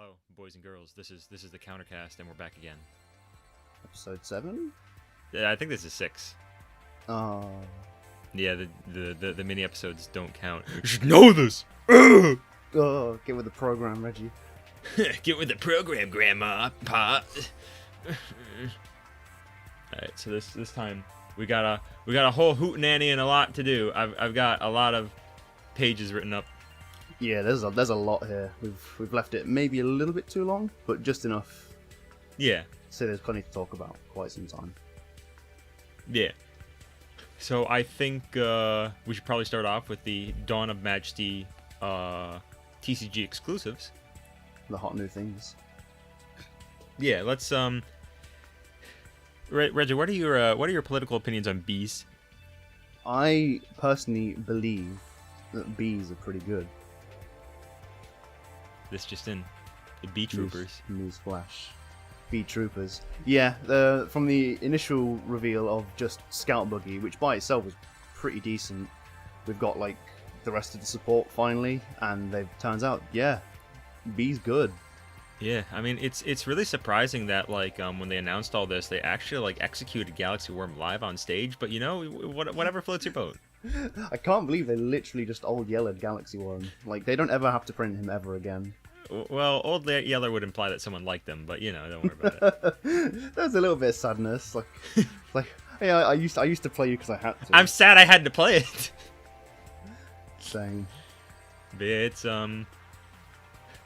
Hello, boys and girls. This is the CounterCast, and we're back again. Episode 7? Yeah, I think this is 6. Oh. Yeah, the mini episodes don't count. You should know this. Ugh! Oh, get with the program, Reggie. Get with the program, Grandma, Pop. All right, so this time we got a whole hootenanny and a lot to do. I've got a lot of pages written up. Yeah, there's a lot here. We've left it maybe a little bit too long, but just enough. Yeah. So there's plenty to talk about. Quite some time. Yeah. So I think we should probably start off with the Dawn of Majesty TCG exclusives. The hot new things. Yeah, let's Reggie, what are your political opinions on bees? I personally believe that bees are pretty good. This just in, the bee troopers. Newsflash. Bee troopers. Yeah, from the initial reveal of just Scout Buggy, which by itself was pretty decent, we've got like the rest of the support finally, and turns out, yeah, bee's good. Yeah, I mean it's really surprising that like when they announced all this, they actually like executed Galaxy Worm live on stage. But you know, whatever floats your boat. I can't believe they literally just old yelled Galaxy Worm. Like, they don't ever have to print him ever again. Well, Old Yeller would imply that someone liked them, but you know, don't worry about it. There's a little bit of sadness. Like, yeah, I used to play you because I had to. I'm sad I had to play it. Same. But it's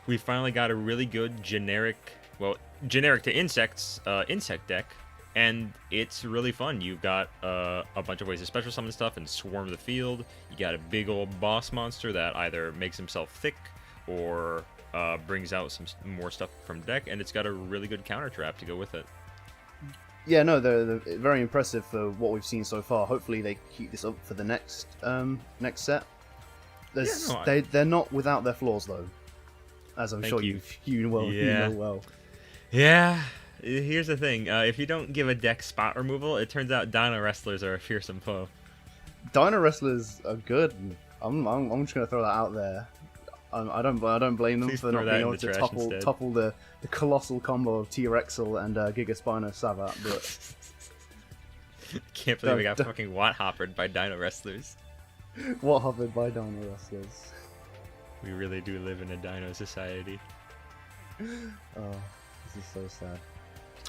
we finally got a really good generic to insects insect deck, and it's really fun. You've got a bunch of ways to special summon stuff and swarm the field. You got a big old boss monster that either makes himself thick or brings out some more stuff from deck, and it's got a really good counter trap to go with it. Yeah, no, they're very impressive for what we've seen so far. Hopefully they keep this up for the next set. They're not without their flaws though, as I'm sure you know well. Yeah. Here's the thing: if you don't give a deck spot removal, it turns out Dino Wrestlers are a fearsome foe. Dino Wrestlers are good. I'm just gonna throw that out there. I don't blame them for not being able to topple the colossal combo of T-Rexel and Giga Spino Savat, but can't believe we got fucking Watt-hoppered by Dino Wrestlers. Watt-hoppered by Dino Wrestlers. We really do live in a dino society. Oh, this is so sad.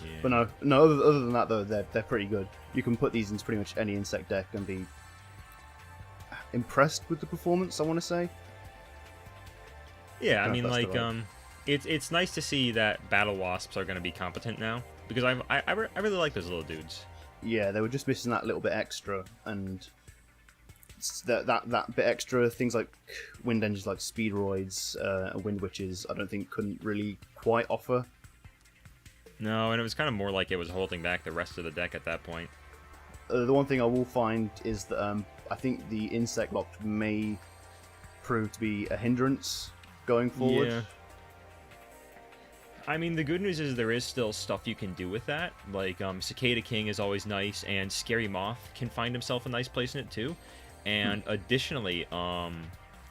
Yeah. But no. Other than that though, they're pretty good. You can put these into pretty much any insect deck and be impressed with the performance, I want to say. Yeah, I mean, like, it's nice to see that Battlewasps are going to be competent now, because I really like those little dudes. Yeah, they were just missing that little bit extra, and that bit extra, things like wind engines like Speedroids, Wind Witches, I don't think couldn't really quite offer. No, and it was kind of more like it was holding back the rest of the deck at that point. The one thing I will find is that I think the insect lock may prove to be a hindrance going forward. Yeah. I mean, the good news is there is still stuff you can do with that. Like, Cicada King is always nice, and Scary Moth can find himself a nice place in it too. And additionally, I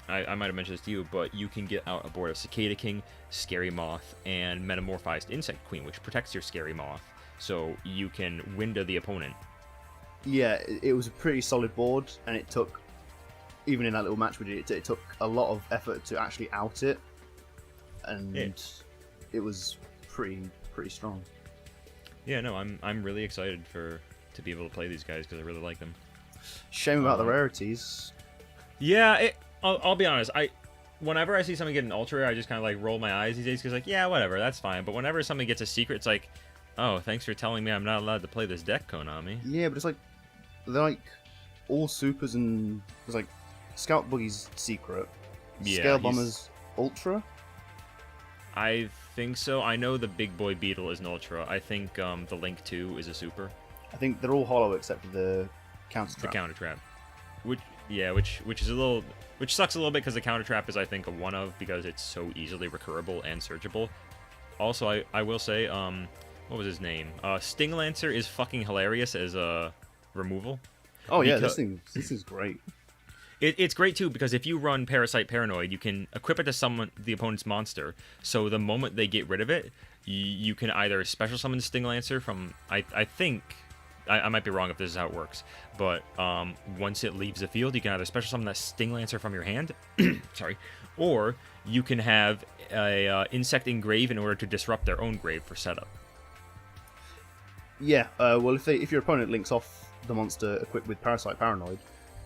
might have mentioned this to you, but you can get out a board of Cicada King, Scary Moth, and Metamorphized Insect Queen, which protects your Scary Moth, so you can window the opponent. Yeah, it was a pretty solid board, and it took, even in that little match we did, it took a lot of effort to actually out it, and it was pretty strong. Yeah, no, I'm really excited to be able to play these guys because I really like them. Shame about the rarities. Yeah, I'll be honest. Whenever I see something get an ultra rare, I just kind of like roll my eyes these days because like, yeah, whatever, that's fine. But whenever something gets a secret, it's like, oh, thanks for telling me I'm not allowed to play this deck, Konami. Yeah, but it's like they're like all supers, and it's like Scout Buggy's secret, Scale Bomber's ultra. I think so. I know the Big Boy Beetle is an ultra. I think the Link 2 is a super. I think they're all hollow except for the counter trap. The counter trap, which is which sucks a little bit because the counter trap is, I think, a one of because it's so easily recurable and searchable. Also, I will say, what was his name? Sting Lancer is fucking hilarious as a removal. Oh yeah, this is great. It's great too because if you run Parasite Paranoid, you can equip it to summon the opponent's monster. So the moment they get rid of it, you can either special summon Sting Lancer from I think I might be wrong if this is how it works, but once it leaves the field, you can either special summon that Sting Lancer from your hand, sorry, or you can have a insect engrave in order to disrupt their own grave for setup. Yeah, well, if your opponent links off the monster equipped with Parasite Paranoid,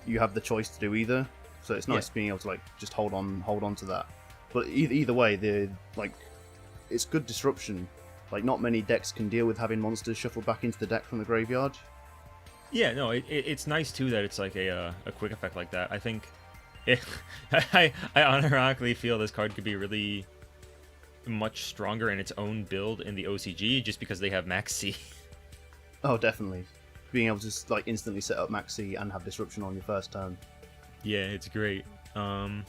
you have the choice to do either. So it's nice being able to like just hold on to that. But either way, it's good disruption. Like not many decks can deal with having monsters shuffled back into the deck from the graveyard. Yeah, no, it's nice too that it's like a quick effect like that. I think I unironically feel this card could be really much stronger in its own build in the OCG just because they have Max C. Oh, definitely. Being able to just like instantly set up Max C and have disruption on your first turn. Yeah, it's great. But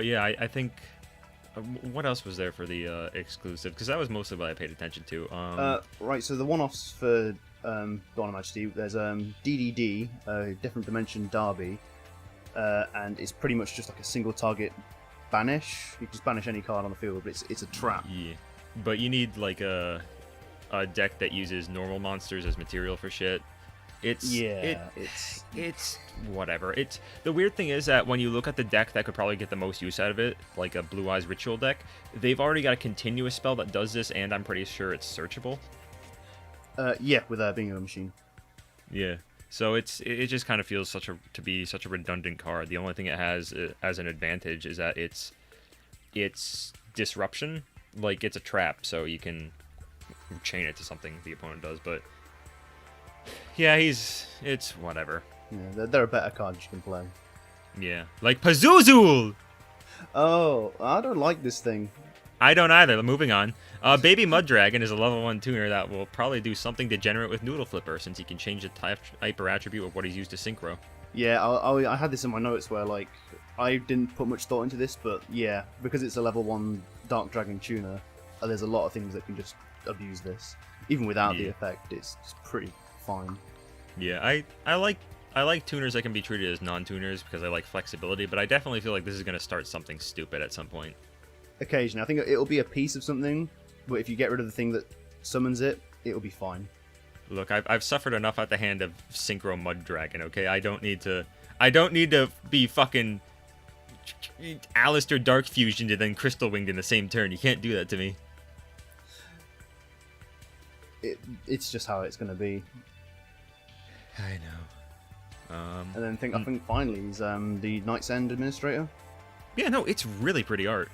yeah, I think what else was there for the exclusive? Because that was mostly what I paid attention to. Right, so the one-offs for Dawn of Majesty, there's DDD, Different Dimension Derby, and it's pretty much just like a single target banish. You can just banish any card on the field, but it's a trap. Yeah, but you need like a deck that uses normal monsters as material for shit. It's whatever. It's the weird thing is that when you look at the deck that could probably get the most use out of it, like a Blue Eyes Ritual deck, they've already got a continuous spell that does this, and I'm pretty sure it's searchable. Yeah, with Bingo Machine. Yeah, so it just kind of feels to be such a redundant card. The only thing it has as an advantage is that it's disruption. Like it's a trap, so you can chain it to something the opponent does, but yeah, it's whatever. Yeah, there are better cards you can play. Yeah, like Pazuzu! Oh, I don't like this thing. I don't either. Moving on. Baby Mud Dragon is a level 1 tuner that will probably do something degenerate with Noodle Flipper, since he can change the type or attribute of what he's used to synchro. Yeah, I had this in my notes where like I didn't put much thought into this, but yeah, because it's a level 1 Dark Dragon tuner, there's a lot of things that can just abuse this. Even without the effect, it's pretty fine. Yeah, I like tuners that can be treated as non-tuners because I like flexibility, but I definitely feel like this is going to start something stupid at some point. Occasionally, I think it'll be a piece of something, but if you get rid of the thing that summons it, it'll be fine. Look, I've suffered enough at the hand of Synchro Mud Dragon, okay? I don't need to be fucking Alistair Dark Fusioned and then Crystal Winged in the same turn. You can't do that to me. It's just how it's going to be. I know. And then I think finally he's the Night's End Administrator. Yeah, no, it's really pretty art.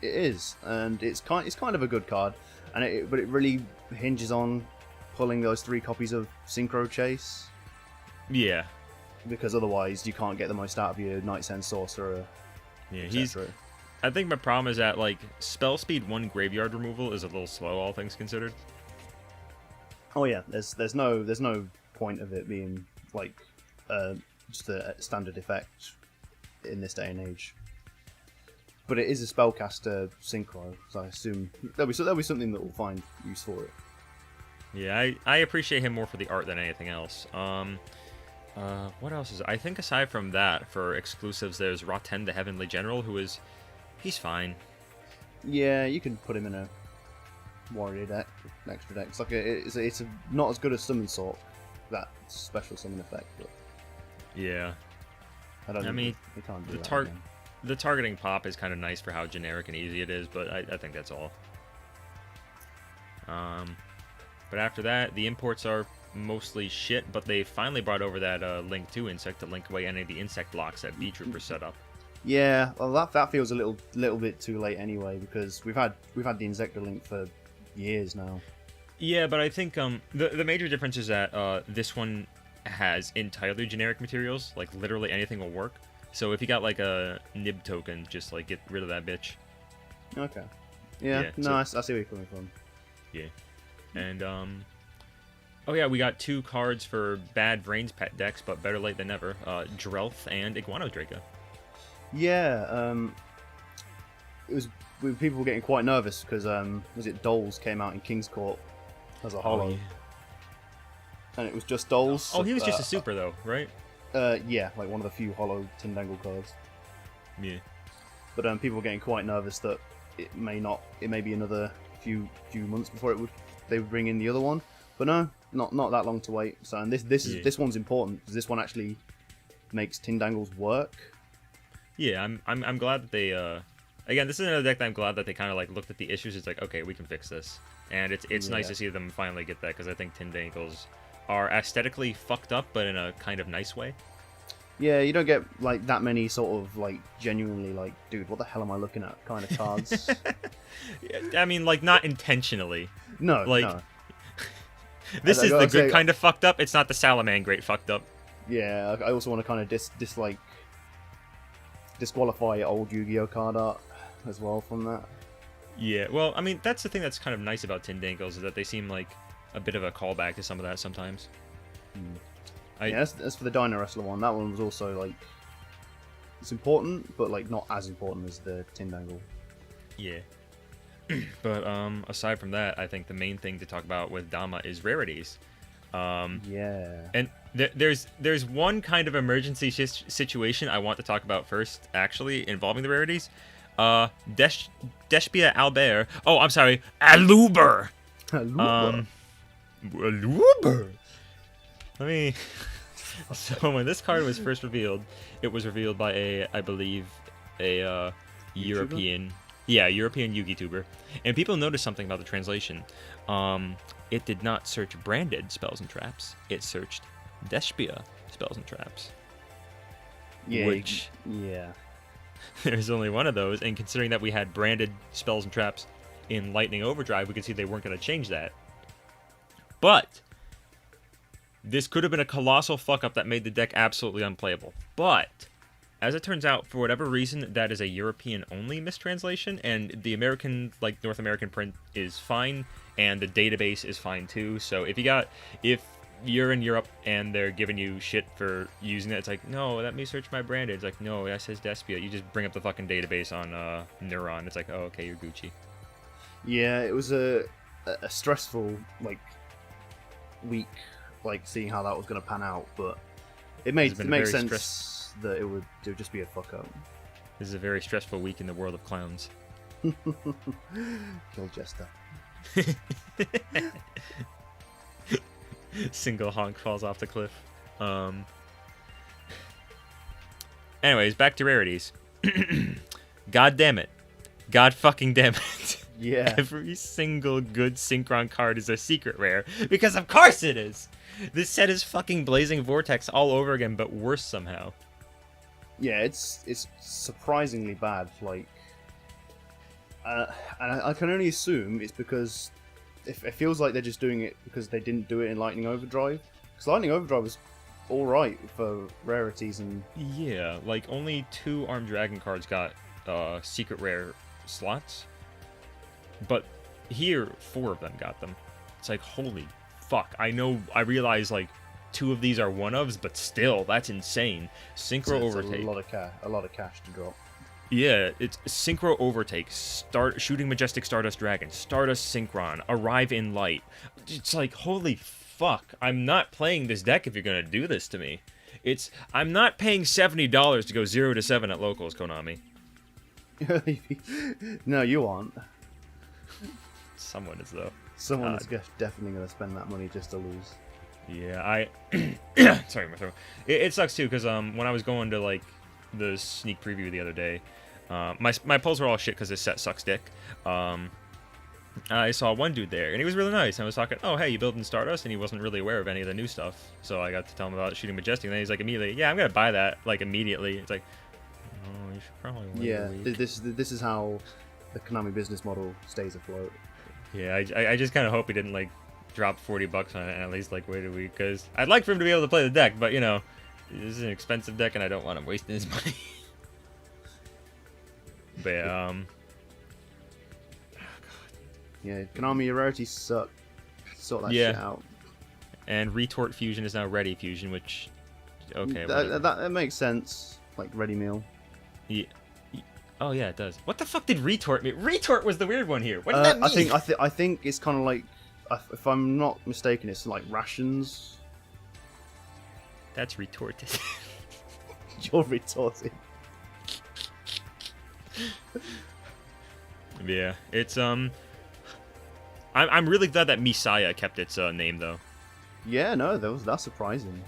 It is, and it's kind of a good card, but it really hinges on pulling those 3 copies of Synchro Chase. Yeah. Because otherwise you can't get the most out of your Night's End Sorcerer. Yeah, I think my problem is that like spell speed 1 graveyard removal is a little slow, all things considered. Oh yeah, there's no point of it being like just a standard effect in this day and age. But it is a spellcaster synchro, so I assume there'll be something that will find use for it. Yeah, I appreciate him more for the art than anything else. What else is? I think aside from that, for exclusives, there's Roten the Heavenly General, he's fine. Yeah, you can put him in a warrior deck, extra deck. It's like it's not as good as Summon Sort, that special summon effect. But yeah, I mean, you can't do that again. The targeting pop is kind of nice for how generic and easy it is, but I think that's all. But after that, the imports are mostly shit, but they finally brought over that Link 2 insect to link away any of the insect blocks that B-Trooper set up. Yeah, well that feels a little bit too late anyway, because we've had the Insector Link for years now. Yeah, but I think the major difference is that this one has entirely generic materials, like literally anything will work. So if you got like a nib token, just like get rid of that bitch. Okay. Yeah, no, I see where you're coming from. Yeah. And oh yeah, we got 2 cards for Bad Brains pet decks, but better late than never. Drelth and Iguanodraca. Yeah, it was people were getting quite nervous because was it Doles came out in King's Court as a holo, and it was just Doles. Oh, he was just a super though, right? Yeah, like one of the few hollow Tindangle cards. Yeah. But people are getting quite nervous that it may not. It may be another few months before they would bring in the other one. But no, not that long to wait. So and this one's important because this one actually makes Tindangles work. Yeah, I'm glad that they again, this is another deck that I'm glad that they kind of like looked at the issues. It's like, okay, we can fix this, and it's nice to see them finally get that because I think Tindangles are aesthetically fucked up, but in a kind of nice way. Yeah, you don't get like that many sort of like genuinely like, dude, what the hell am I looking at kind of cards. I mean, like not intentionally. No, like no. This is the good kind of fucked up. It's not the Salamangreat fucked up. Yeah, I also want to kind of disqualify old Yu-Gi-Oh card art as well from that. Yeah, well, I mean, that's the thing that's kind of nice about Tindangles is that they seem like a bit of a callback to some of that sometimes. Yeah, as for the Dino Wrestler one, that one was also like it's important, but like not as important as the Tindangle. Yeah. But aside from that, I think the main thing to talk about with Dama is rarities. Yeah. And there's one kind of emergency situation I want to talk about first, actually, involving the rarities. Despia Albert. Oh, I'm sorry, Aluber. Aluber. Let me. So when this card was first revealed, it was revealed by I believe a European. Yeah, European Yugi tuber. And people noticed something about the translation. It did not search branded spells and traps. It searched Despia spells and traps. Yeah. Which, there's only one of those. And considering that we had branded spells and traps in Lightning Overdrive, we could see they weren't going to change that. But this could have been a colossal fuck-up that made the deck absolutely unplayable. But as it turns out, for whatever reason, that is a European-only mistranslation, and the American, like, North American print is fine, and the database is fine too. So if you're in Europe and they're giving you shit for using it, it's like, no, let me search my branded. It's like, no, that says Despia. You just bring up the fucking database on Neuron. It's like, oh, okay, you're Gucci. Yeah, it was a stressful, like, week, like, seeing how that was going to pan out, but it makes sense that it would just be a fuck up. This is a very stressful week in the world of clowns. Kill Jester. Single honk falls off the cliff. Anyways, back to rarities. God damn it. God fucking damn it. Yeah. Every single good Synchron card is a secret rare. Because of course it is! This set is fucking Blazing Vortex all over again, but worse somehow. Yeah, it's surprisingly bad. Like, and I can only assume it's because it feels like they're just doing it because they didn't do it in Lightning Overdrive. Because Lightning Overdrive was all right for rarities and yeah, like only 2 Armed Dragon cards got secret rare slots, but here 4 of them got them. It's like, holy fuck! I realize like 2 of these are one-ofs, but still, that's insane. Synchro Overtake. A lot of cash to drop. Yeah, it's Synchro Overtake, Shooting Majestic Stardust Dragon, Stardust Synchron, Arrive in Light. It's like, holy fuck, I'm not playing this deck if you're gonna do this to me. I'm not paying $70 to go 0-7 at locals, Konami. No, you aren't. Someone is, though. Someone is definitely gonna spend that money just to lose. Yeah, sorry, my throat. It sucks too, because when I was going to like the sneak preview the other day, my polls were all shit because this set sucks dick. I saw one dude there, and he was really nice. I was talking, oh hey, you building Stardust, and he wasn't really aware of any of the new stuff. So I got to tell him about Shooting Majestic, and then he's like immediately, yeah, I'm gonna buy that like immediately. It's like, oh, you should probably wait a week. This is how the Konami business model stays afloat. Yeah, I just kind of hope he didn't like drop $40 on it and at least like wait a week, because I'd like for him to be able to play the deck, but you know, this is an expensive deck and I don't want him wasting his money. But yeah, yeah, Konami rarities suck. Sort that shit out. And Retort Fusion is now Ready Fusion, which okay, that makes sense. Like Ready Meal. Yeah. Oh yeah, it does. What the fuck did Retort mean? Retort was the weird one here. What did that mean? I think it's kind of like, if I'm not mistaken, it's like rations. That's retorted. You're retorted. Yeah, it's I'm really glad that Messiah kept its name though. Yeah, no, that's surprising.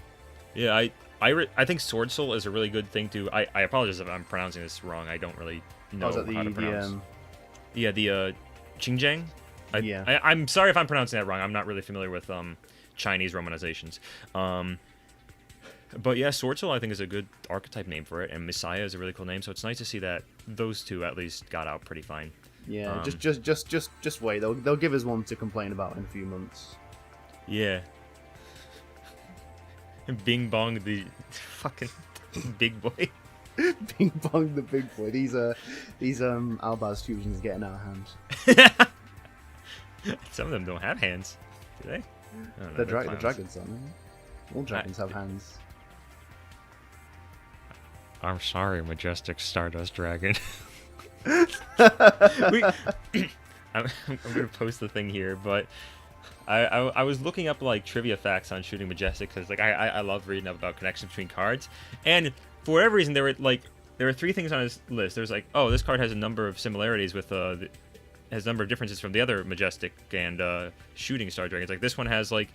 Yeah, I think Sword Soul is a really good thing to. I apologize if I'm pronouncing this wrong. I don't really know Was that how to pronounce. Yeah, the Xinjiang. Yeah. I'm sorry if I'm pronouncing that wrong. I'm not really familiar with Chinese romanizations. But yeah, Sword Soul I think is a good archetype name for it, and Messiah is a really cool name. So it's nice to see that those two at least got out pretty fine. Yeah, just wait. They'll give us one to complain about in a few months. Yeah. Bing Bong the fucking big boy. Bing Bong the big boy. These Albaz fusions getting out of hand. Some of them don't have hands, do they? The dragons don't. All dragons have hands. I'm sorry, Majestic Stardust Dragon. I'm gonna post the thing here, but I was looking up like trivia facts on shooting Majestic because like I love reading up about connections between cards, and for whatever reason there were 3 things on his list. There's like, oh, this card has a number of similarities with has a number of differences from the other Majestic and shooting Star Dragons. Like this one has like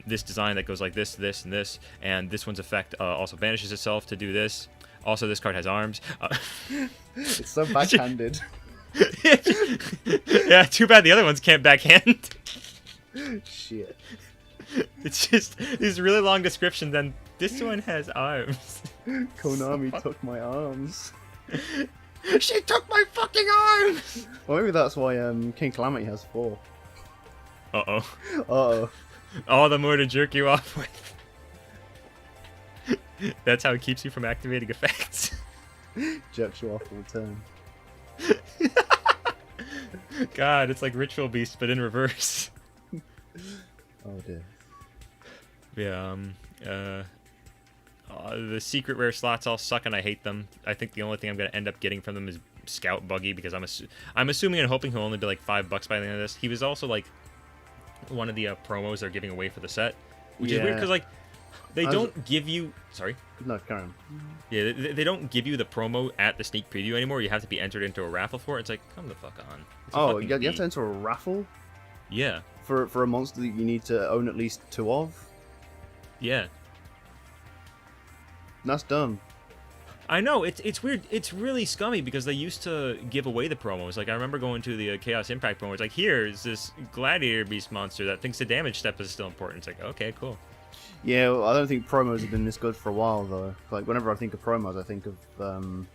this design that goes like this, this, and this, and this one's effect also banishes itself to do this. Also, this card has arms. It's so backhanded. Yeah, too bad the other ones can't backhand. Shit. It's just these really long descriptions, and this one has arms. Konami took my arms. She took my fucking arms! Well, maybe that's why King Calamity has 4. Uh-oh. Uh-oh. All the more to jerk you off with. That's how it keeps you from activating effects. Jerks you off all the time. God, it's like Ritual Beast, but in reverse. Oh dear. Yeah, the secret rare slots all suck and I hate them. I think the only thing I'm going to end up getting from them is Scout Buggy because I'm assuming and hoping he'll only be like $5 by the end of this. He was also like one of the promos they're giving away for the set, which is weird because like they don't give you... Sorry? No, carry on. Yeah, they don't give you the promo at the sneak preview anymore. You have to be entered into a raffle for it. It's like, come the fuck on. Oh, you have to enter a raffle? Yeah. For a monster that you need to own at least 2 of? Yeah. That's dumb. I know, it's weird. It's really scummy because they used to give away the promos. Like, I remember going to the Chaos Impact promo. It's like, here's this Gladiator Beast monster that thinks the damage step is still important. It's like, okay, cool. Yeah, well, I don't think promos have been this good for a while, though. Like, whenever I think of promos, I think of, Oh,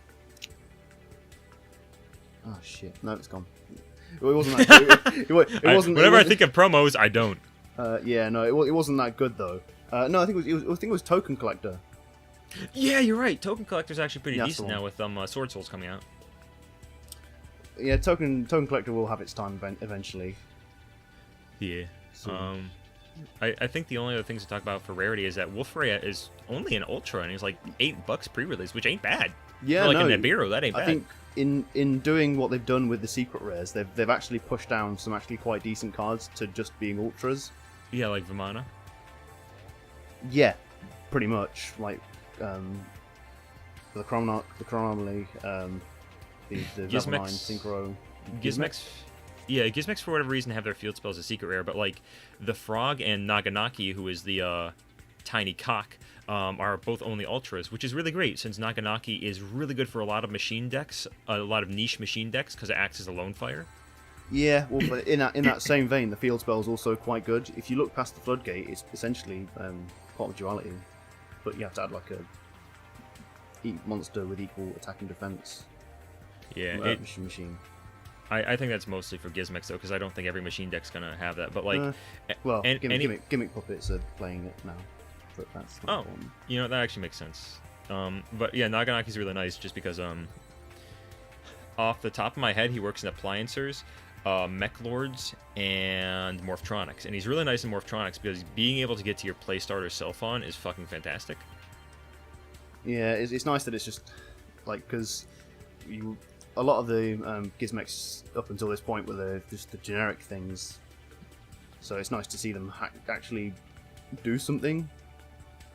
shit. No, it's gone. It wasn't that good. Whenever I think of promos, I don't. Yeah, no, it wasn't that good, though. No, I think it was Token Collector. Yeah, you're right. Token Collector's actually pretty Yeah, decent now with Sword Souls coming out. Yeah, Token Collector will have its time eventually. Yeah. So. I think the only other things to talk about for rarity is that Wolfray is only an Ultra, and he's like $8 pre-release, which ain't bad. Yeah, for like no, a Nibiru, that ain't bad. I think in doing what they've done with the secret rares, they've actually pushed down some actually quite decent cards to just being Ultras. Yeah, like Vimana. Yeah, pretty much. Like the Chronomaly, the Level 9 Synchro. Gizmex. Yeah, Gizmex for whatever reason have their field spells as secret rare, but like the Frog and Naganaki, who is the tiny cock, are both only ultras, which is really great since Naganaki is really good for a lot of machine decks, a lot of niche machine decks, because it acts as a lone fire. Yeah, well, but in that same vein, the field spell is also quite good. If you look past the Floodgate, it's essentially part of Duality, but you have to add like a monster with equal attack and defense. Yeah, machine. I think that's mostly for Gizmex though, because I don't think every machine deck's gonna have that. But like, gimmick puppets are playing it now. But that's not important. You know, that actually makes sense. But yeah, Naganaki's really nice just because off the top of my head, he works in Appliancers, Mech Lords, and Morphtronics, and he's really nice in Morphtronics because being able to get to your play starter Selphon is fucking fantastic. Yeah, it's nice that it's just like because a lot of the Gizmecs up until this point were just the generic things, so it's nice to see them actually do something.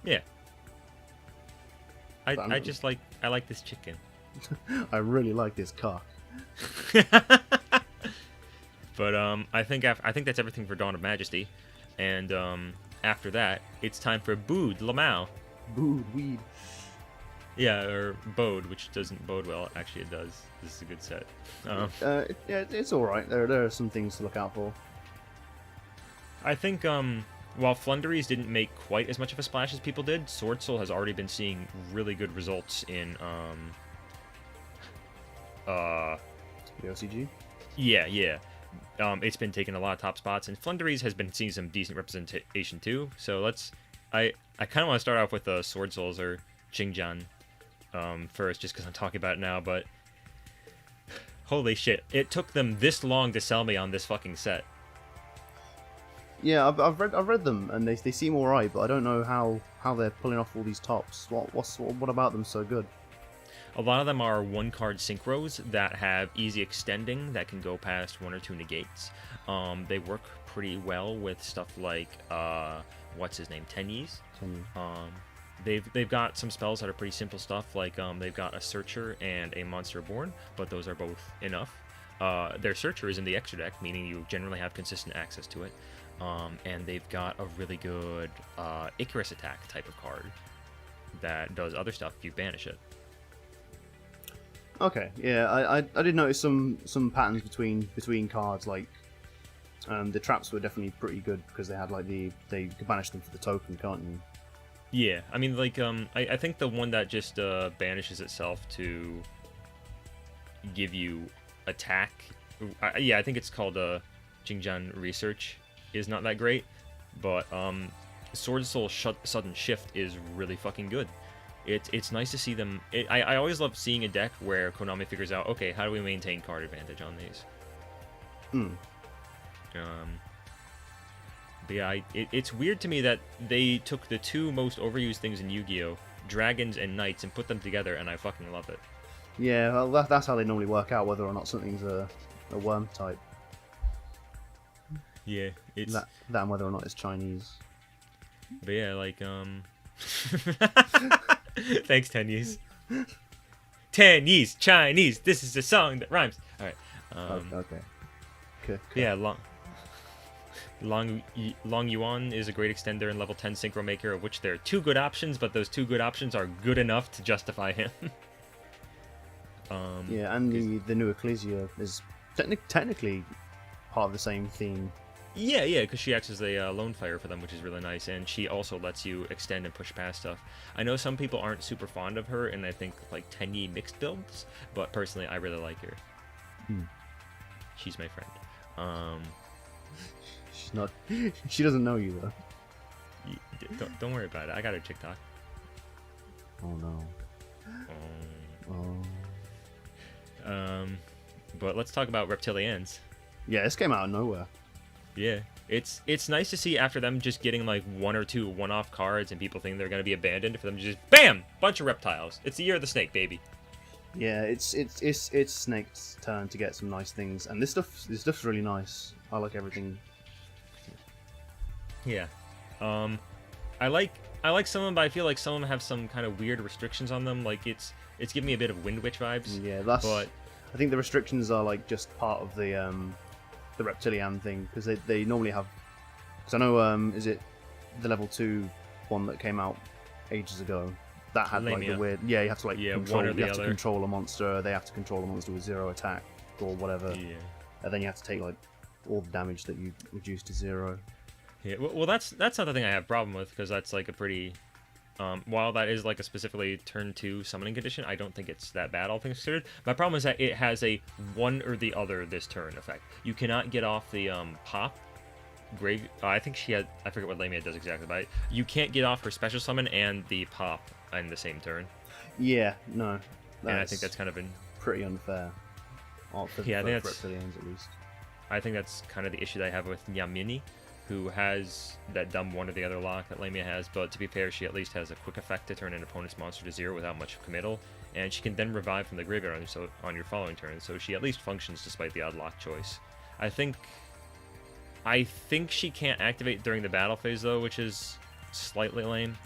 Yeah. I like this chicken. I really like this cock. But I think that's everything for Dawn of Majesty, and after that it's time for BODE lmao. Booed weed. Yeah, or BODE, which doesn't bode well. Actually, it does. This is a good set. Yeah, it's all right. There are some things to look out for. I think while Flunderies didn't make quite as much of a splash as people did, Sword Soul has already been seeing really good results in The OCG. yeah. It's been taking a lot of top spots, and Flunderies has been seeing some decent representation too. So I kind of want to start off with Sword Souls or Xingjian first, just because I'm talking about it now. But holy shit, it took them this long to sell me on this fucking set. Yeah, I've read them, and they seem all right, but I don't know how they're pulling off all these tops. What about them so good? A lot of them are one-card synchros that have easy extending that can go past 1 or 2 negates. They work pretty well with stuff like what's his name, Tenyi's. They've got some spells that are pretty simple stuff, like they've got a Searcher and a Monster Born, but those are both enough. Their Searcher is in the extra deck, meaning you generally have consistent access to it. And they've got a really good Icarus attack type of card that does other stuff if you banish it. Okay, yeah, I did notice some patterns between cards, like the traps were definitely pretty good because they had like they could banish them for the token, can't you? Yeah, I mean, like I think the one that just banishes itself to give you attack, I think it's called Xingjian Research, is not that great, but Sword Soul Sudden Shift is really fucking good. It's nice to see them. I always love seeing a deck where Konami figures out, okay, how do we maintain card advantage on these? But yeah, it's weird to me that they took the two most overused things in Yu-Gi-Oh, dragons and knights, and put them together, and I fucking love it. Yeah, well, that's how they normally work out whether or not something's a worm type. Yeah, it's that and whether or not it's Chinese. But yeah, like thanks, Tenyi's. Tenyi's Chinese. This is a song that rhymes. All right. Okay. Yeah, Long Yuan is a great extender and level 10 synchro maker, of which there are 2 good options, but those 2 good options are good enough to justify him. Yeah, and the new Ecclesia is technically part of the same theme. Yeah, because she acts as a lone fire for them, which is really nice, and she also lets you extend and push past stuff. I know some people aren't super fond of her, and I think like Tenyi mixed builds, but personally, I really like her. She's my friend. She's not. She doesn't know you though. Don't worry about it. I got her TikTok. Oh no. But let's talk about Reptilians. Yeah, this came out of nowhere. Yeah, it's nice to see after them just getting like 1 or 2 one-off cards and people think they're gonna be abandoned, for them to just BAM! Bunch of reptiles. It's the year of the snake, baby. Yeah, it's Snake's turn to get some nice things, and this stuff's really nice. I like everything. Yeah, I like some of them, but I feel like some of them have some kind of weird restrictions on them. Like it's giving me a bit of Wind Witch vibes. Yeah, but I think the restrictions are like just part of the Reptilian thing, because they normally have. Because I know, is it the level 2 one that came out ages ago? That had like the weird. Yeah, you have to like control. You have to control a monster. They have to control a monster with 0 attack or whatever. Yeah. And then you have to take like all the damage that you reduce to 0. Yeah. Well, that's not the thing I have a problem with, because that's like a pretty. While that is like a specifically turn 2 summoning condition, I don't think it's that bad, all things considered. My problem is that it has a one or the other this turn effect. You cannot get off the pop. Grave. I think she had. I forget what Lamia does exactly, but you can't get off her special summon and the pop in the same turn. Yeah, no. And I think that's kind of pretty unfair. For Reptilians, at least. I think that's kind of the issue that I have with Yamini, who has that dumb one or the other lock that Lamia has, but to be fair, she at least has a quick effect to turn an opponent's monster to 0 without much committal, and she can then revive from the graveyard on your following turn, so she at least functions despite the odd lock choice. I think she can't activate during the battle phase, though, which is slightly lame.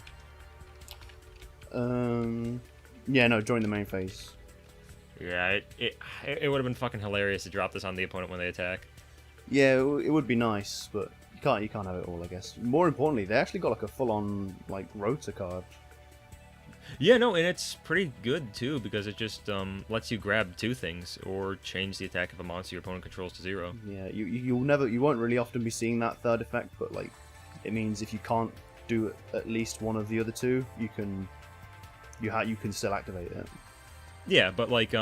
Yeah, no, join the main phase. Yeah, it would have been fucking hilarious to drop this on the opponent when they attack. Yeah, it would be nice, but you can't have it all, I guess. More importantly, they actually got like a full-on like rotor card. Yeah, no, and it's pretty good too because it just lets you grab 2 things or change the attack of a monster your opponent controls to 0. Yeah, you won't really often be seeing that third effect, but like it means if you can't do at least one of the other 2, you can still activate it. Yeah, but like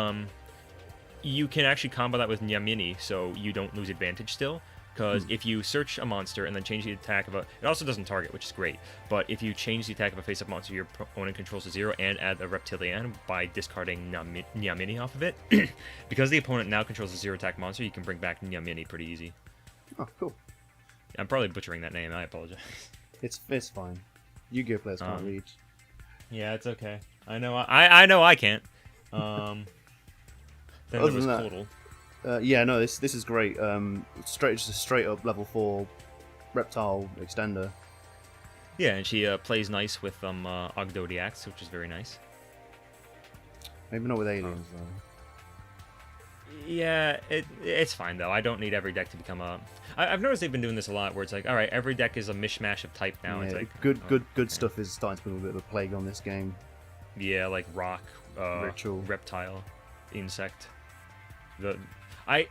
you can actually combo that with Nyamini, so you don't lose advantage still. Because if you search a monster and then change the attack of a... It also doesn't target, which is great. But if you change the attack of a face-up monster your opponent controls to 0 and add a Reptilian by discarding Nyamini off of it, because the opponent now controls a 0-attack monster, you can bring back Nyamini pretty easy. Oh, cool. I'm probably butchering that name. I apologize. It's fine. Yu-Gi-Oh players can't read. Yeah, it's okay. I know I can't. Then there was Total. Yeah, no, this is great. Just a straight up level 4 reptile extender. Yeah, and she plays nice with Ogdodiacs, which is very nice. Maybe not with aliens though. Yeah, it's fine though. I don't need every deck to become a. I've noticed they've been doing this a lot, where it's like, all right, every deck is a mishmash of type now. Yeah, it's like good stuff is starting to become a bit of a plague on this game. Yeah, like rock, Ritual, reptile, insect. I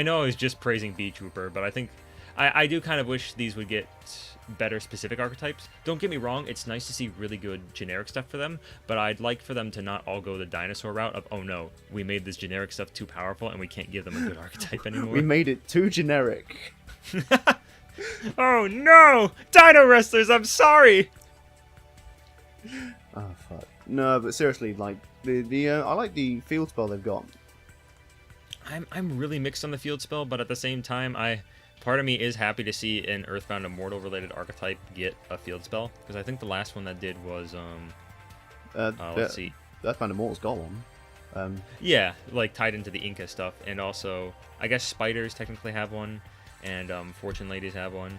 know I was just praising Bee Trooper, but I think I do kind of wish these would get better specific archetypes. Don't get me wrong, it's nice to see really good generic stuff for them, but I'd like for them to not all go the dinosaur route of, oh no, we made this generic stuff too powerful and we can't give them a good archetype anymore. We made it too generic. Oh no! Dino Wrestlers, I'm sorry! Oh fuck. No, but seriously, like I like the field spell they've got. I'm really mixed on the field spell, but at the same time, part of me is happy to see an Earthbound Immortal related archetype get a field spell, because I think the last one that did was let's see, Earthbound Immortal's got one. Yeah, like tied into the Inca stuff, and also I guess spiders technically have one, and Fortune Ladies have one.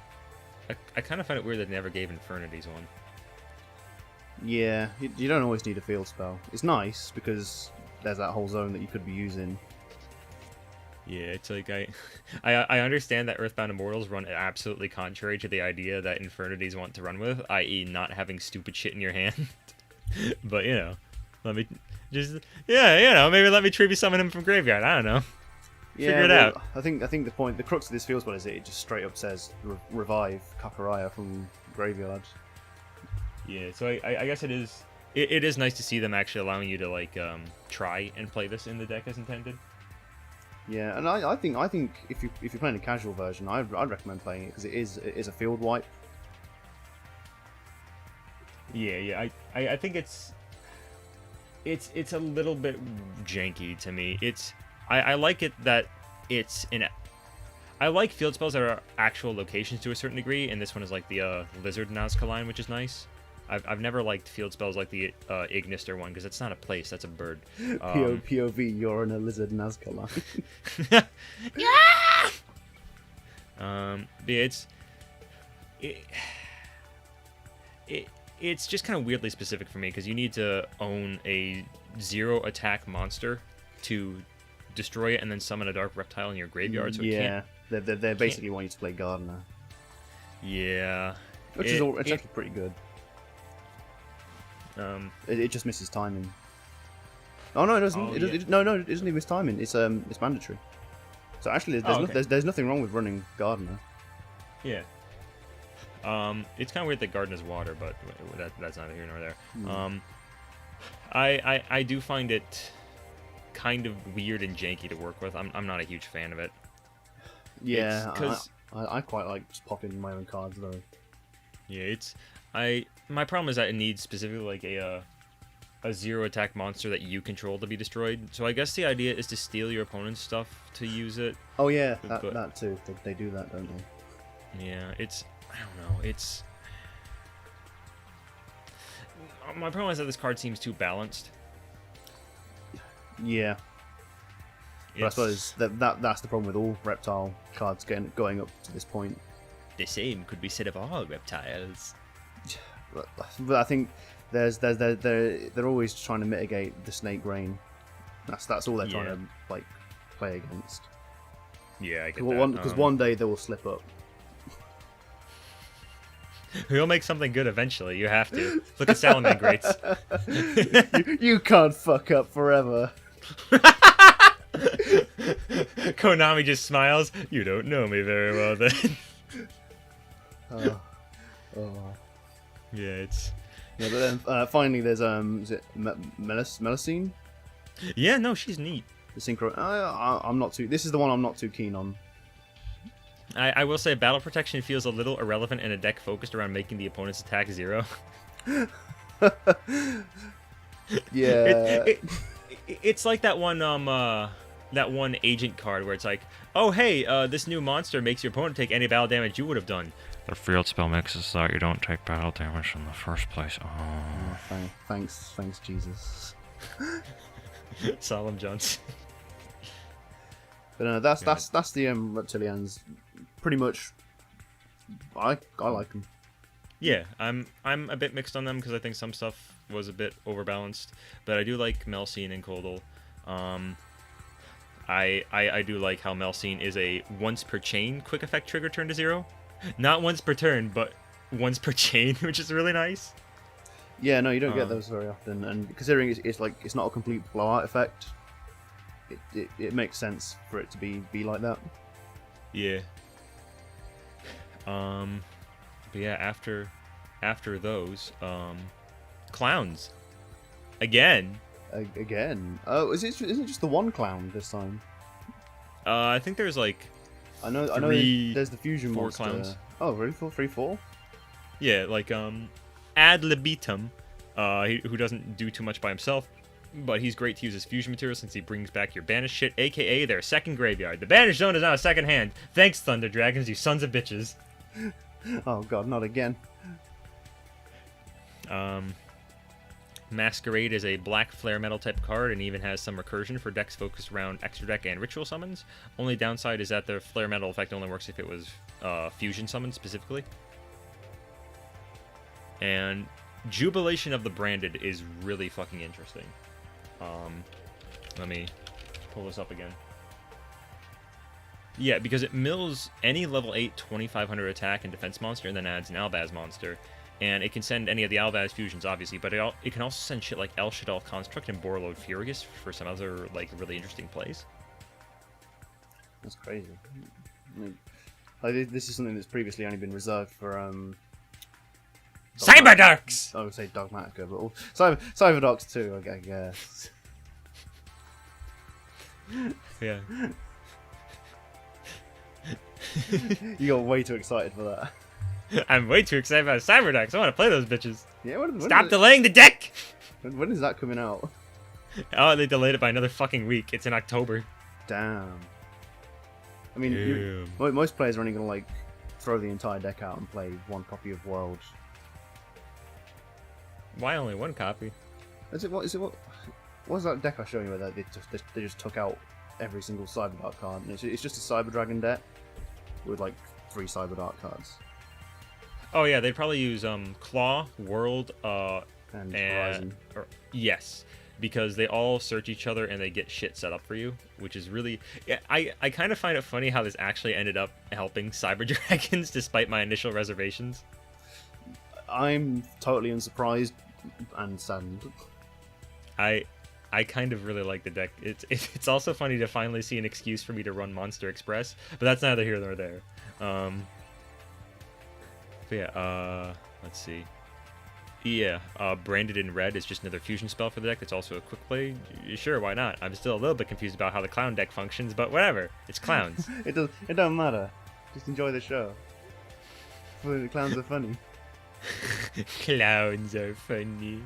I kind of find it weird that they never gave Infernities one. Yeah, you don't always need a field spell. It's nice because there's that whole zone that you could be using. Yeah, it's like I understand that Earthbound Immortals run absolutely contrary to the idea that Infernities want to run with, i.e. not having stupid shit in your hand. But, you know, let me just, yeah, you know, maybe let me tribute summon him from graveyard. I don't know. Figure it out. I think the crux of this field spell is that it just straight up says revive Kakaraya from graveyard. Yeah, so I guess it is nice to see them actually allowing you to like try and play this in the deck as intended. Yeah, and I think if you're playing a casual version, I'd recommend playing it because it is a field wipe. Yeah, I think it's a little bit janky to me. I like it that it's in. I like field spells that are actual locations to a certain degree, and this one is like the Lizard Nazca line, which is nice. I've never liked field spells like the Ignister one because it's not a place, that's a bird. POV, you're in a Lizard Nazca line. It's just kind of weirdly specific for me because you need to own a 0-attack monster to destroy it and then summon a dark reptile in your graveyard. So yeah, they basically want you to play Gardener. Yeah, it's actually pretty good. It just misses timing. Oh no, it doesn't. Oh, it doesn't even miss timing. It's mandatory. So actually, there's nothing wrong with running Gardener. Yeah. It's kind of weird that Gardener's water, but that's neither here nor there. I do find it kind of weird and janky to work with. I'm not a huge fan of it. Yeah, I quite like just popping my own cards though. Yeah, my problem is that it needs specifically like a 0-attack monster that you control to be destroyed. So I guess the idea is to steal your opponent's stuff to use it. Oh yeah, that too. They do that, don't they? Yeah, I don't know. My problem is that this card seems too balanced. Yeah. But I suppose that's the problem with all reptile cards going up to this point. The same could be said of all reptiles. But I think they're always trying to mitigate the snake rain. That's all they're trying to like play against. Yeah, I get that. Because one day they will slip up. We'll make something good eventually. You have to. Look at Salamander Greats. you can't fuck up forever. Konami just smiles. You don't know me very well then. Yeah, it's... Yeah, but then finally there's is it Melusine? Yeah, no, she's neat. The synchro. I'm not too. This is the one I'm not too keen on. I will say battle protection feels a little irrelevant in a deck focused around making the opponent's attack 0. Yeah. It's like that one agent card where it's like, oh hey, this new monster makes your opponent take any battle damage you would have done. The field spell makes it so that you don't take battle damage in the first place. Oh. Thanks, Jesus. Solemn Johnson. But no, that's the Reptilians. Pretty much, I like them. Yeah, I'm a bit mixed on them because I think some stuff was a bit overbalanced, but I do like Melsine and Coldal. I do like how Melsine is a once per chain quick effect trigger turn to 0, not once per turn, but once per chain, which is really nice. Yeah, no, you don't get those very often, and considering it's like it's not a complete blowout effect, it makes sense for it to be like that. Yeah. But yeah, after those, clowns, again. Again. Oh, isn't it just the one clown this time? I think there's like. I know. There's the fusion 4 monster. clowns. Oh, really? 4? Yeah, like ad libitum, who doesn't do too much by himself, but he's great to use as fusion material since he brings back your banished shit, aka their second graveyard. The banished zone is now a second hand. Thanks, Thunder Dragons, you sons of bitches. Oh god, not again. Masquerade is a black flare metal type card and even has some recursion for decks focused around extra deck and ritual summons. Only downside is that the flare metal effect only works if it was fusion summoned specifically. And Jubilation of the Branded is really fucking interesting. Let me pull this up again. Yeah, because it mills any level 8 2500 attack and defense monster and then adds an Albaz monster. And it can send any of the Albaz fusions, obviously, but it can also send shit like El Shaddoll Construct and Borreload Furious for some other like really interesting plays. That's crazy. Like, this is something that's previously only been reserved for Cyberdarks! I would say Dogmatica, but Cyberdarks too, I guess. Yeah. You got way too excited for that. I'm way too excited about Cyberdarks. I want to play those bitches. Yeah, Stop delaying the deck! When is that coming out? Oh, they delayed it by another fucking week. It's in October. Damn. I mean, most players are only going to like throw the entire deck out and play one copy of World. Why only one copy? What was that deck I showed you where they just took out every single Cyberdark card? And it's just a Cyber Dragon deck with like 3 Cyberdark cards. Oh yeah, they'd probably use Claw, World, and Horizon. Yes, because they all search each other and they get shit set up for you, which is really... Yeah, I kind of find it funny how this actually ended up helping Cyber Dragons despite my initial reservations. I'm totally unsurprised and saddened. I kind of really like the deck. It's also funny to finally see an excuse for me to run Monster Express, but that's neither here nor there. But yeah, let's see. Yeah, Branded in Red is just another fusion spell for the deck that's also a quick play. Sure, why not? I'm still a little bit confused about how the clown deck functions, but whatever. It's clowns. It don't matter. Just enjoy the show. The clowns are funny. Clowns are funny.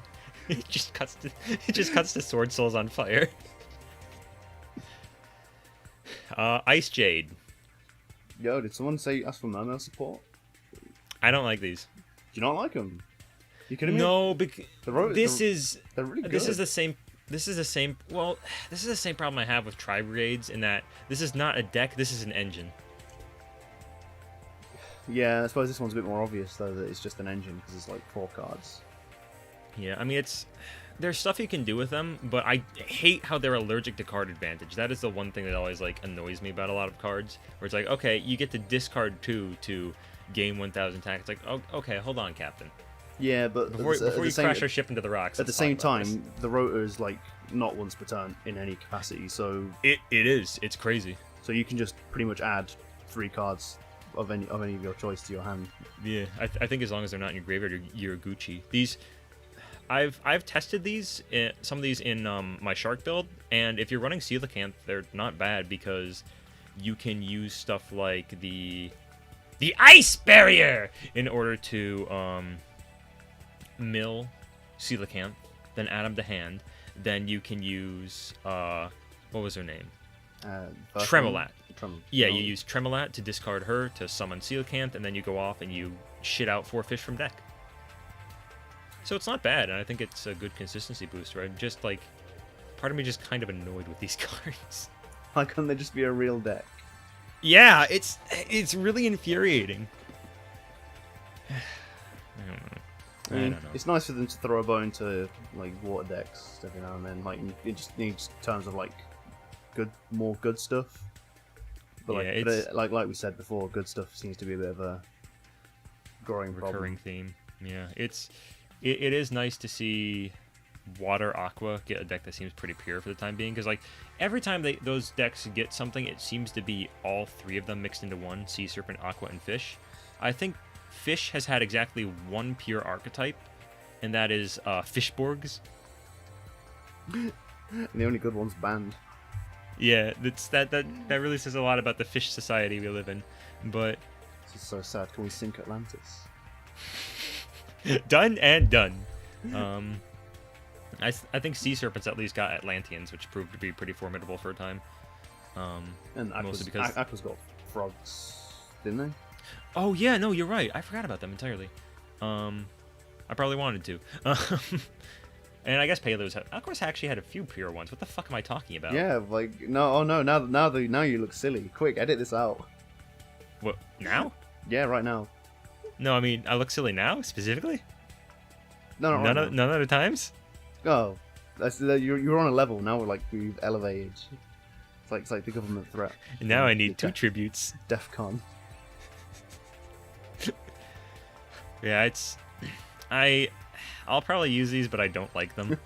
It just cuts the Sword Souls on fire. Ice Jade. Yo, did someone ask for Mermail support? I don't like these. Do you not like them? You kidding me? No, because they're really good. This is the same. Well, this is the same problem I have with Tri-Brigades in that this is not a deck. This is an engine. Yeah, I suppose this one's a bit more obvious though that it's just an engine because it's like 4 cards. Yeah, I mean, there's stuff you can do with them, but I hate how they're allergic to card advantage. That is the one thing that always like annoys me about a lot of cards, where it's like, okay, you get to discard 2 to gain 1,000 attack. It's like, oh, okay, hold on, Captain. Yeah, but Before you crash our ship into the rocks. At the same time, the rotor is like not once per turn in any capacity, so it is. It's crazy. So you can just pretty much add 3 cards of any of your choice to your hand. Yeah, I think as long as they're not in your graveyard, you're Gucci. These, I've tested these, some of these in my Shark build, and if you're running Coelacanth, they're not bad because you can use stuff like the Ice Barrier in order to mill Coelacanth, then add them to hand. Then you can use what was her name? Tremolat. Yeah, you use Tremolat to discard her to summon Coelacanth, and then you go off and you shit out 4 fish from deck. So it's not bad, and I think it's a good consistency booster. I'm just like, part of me just kind of annoyed with these cards. Why couldn't they just be a real deck? Yeah, it's really infuriating. I don't know. It's nice for them to throw a bone to like water decks every now and then. Like it just needs terms of like more good stuff. But yeah, like we said before, good stuff seems to be a bit of a growing recurring problem. theme. Yeah, it is nice to see Water Aqua get a deck that seems pretty pure for the time being, because like every time those decks get something, it seems to be all 3 of them mixed into one: Sea Serpent, Aqua, and Fish. I think Fish has had exactly 1 pure archetype, and that is Fishborgs. And the only good one's banned. Yeah, that really says a lot about the fish society we live in. But this is so sad. Can we sink Atlantis? Done and done. I think Sea Serpents at least got Atlanteans, which proved to be pretty formidable for a time. And Aqua's got frogs, didn't they? Oh yeah, no, you're right. I forgot about them entirely. I probably wanted to. And I guess Paleos Aqua's actually had a few pure ones. What the fuck am I talking about? Yeah, like no, oh no, now you look silly. Quick, edit this out. What now? Yeah, right now. No, I mean I look silly now specifically. No, none other times. Oh, you're on a level now. We've elevated. It's like the government threat. And now I need 2 tributes. DEFCON. Yeah, I'll probably use these, but I don't like them.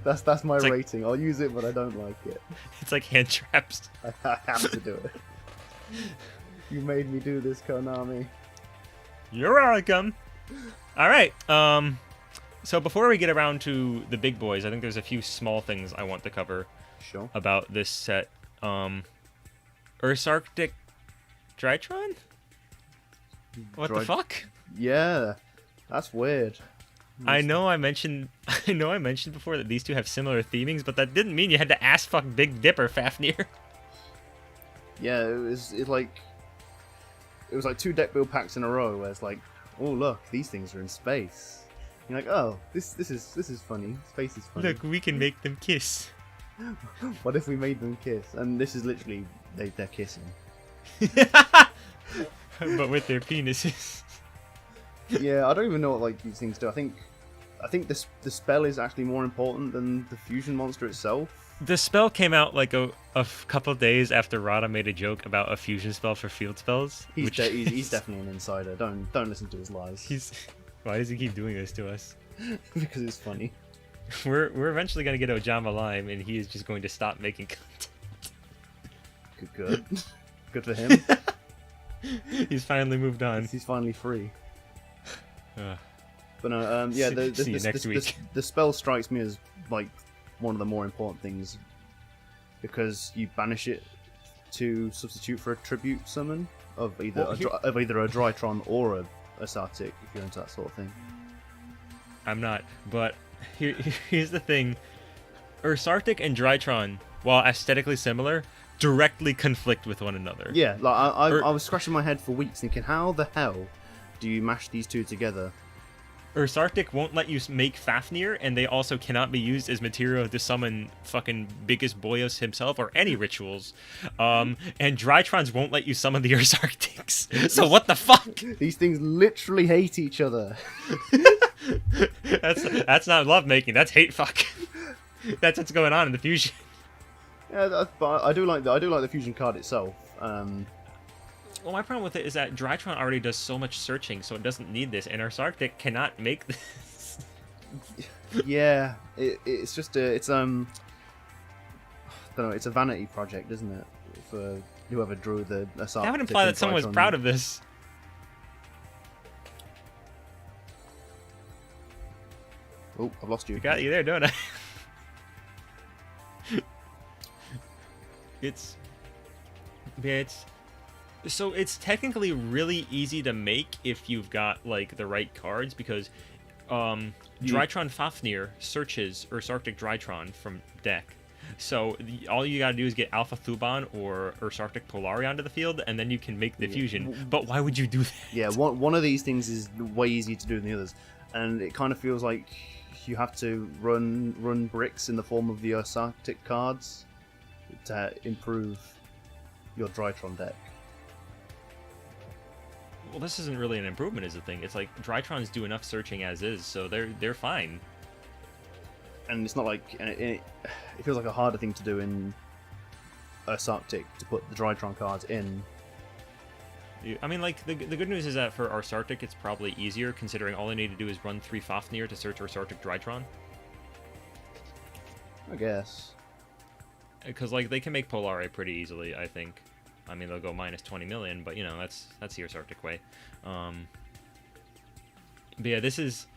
that's my rating. I'll use it, but I don't like it. It's like hand traps. I have to do it. You made me do this, Konami. You're welcome. All right. So before we get around to the big boys, I think there's a few small things I want to cover. Sure. About this set. Ursarctic Drytron? What the fuck? Yeah, that's weird. I know I mentioned before that these two have similar themings, but that didn't mean you had to ass fuck Big Dipper Fafnir. Yeah, it was like 2 deck build packs in a row where it's like, oh look, these things are in space. You're like, oh, this is funny. Space is funny. Look, we can make them kiss. What if we made them kiss? And this is literally they're kissing. But with their penises. Yeah, I don't even know what like these things do. I think the spell is actually more important than the fusion monster itself. The spell came out like a couple of days after Rada made a joke about a fusion spell for field spells. He's definitely an insider. Don't listen to his lies. Why does he keep doing this to us? Because it's funny. We're eventually gonna get Ojama Lime, and he is just going to stop making content. Good for him. He's finally moved on. He's finally free. But no, yeah. See you next week. The spell strikes me as like one of the more important things because you banish it to substitute for a tribute summon of either a Drytron or a Ursarctic, if you're into that sort of thing. I'm not, but here's the thing: Ursarctic and Drytron, while aesthetically similar, directly conflict with one another. Yeah, like I was scratching my head for weeks thinking, how the hell do you mash these two together? Ursarctic won't let you make Fafnir, and they also cannot be used as material to summon fucking Biggest Boyos himself or any rituals. And Drytrons won't let you summon the Ursarctics. So what the fuck? These things literally hate each other. That's not love making. That's hate fuck. That's what's going on in the fusion. Yeah, but I do like the fusion card itself. Well, my problem with it is that Drytron already does so much searching, so it doesn't need this, and Ursarctic cannot make this. Yeah, it's just it's I don't know, it's a vanity project, isn't it? For whoever drew the Ursarctic. That would imply that someone was proud of this. Oh, I've lost you. I got you there, don't I? So it's technically really easy to make if you've got like the right cards, because Drytron Fafnir searches Ursarctic Drytron from deck. So all you gotta do is get Alpha Thuban or Ursarctic Polari onto the field, and then you can make the fusion. But why would you do that? Yeah, one of these things is way easier to do than the others, and it kind of feels like you have to run bricks in the form of the Ursarctic cards to improve your Drytron deck. Well, this isn't really an improvement, is the thing. It's like Drytrons do enough searching as is, so they're fine. And it's not like it feels like a harder thing to do in Ursarctic to put the Drytron cards in. I mean, like, the good news is that for Ursarctic, it's probably easier, considering all I need to do is run 3 Fafnir to search Ursarctic Drytron. I guess. Because, like, they can make Polari pretty easily, I think. I mean, they'll go minus 20 million, but, you know, that's the Ursarctic way. But yeah, this is...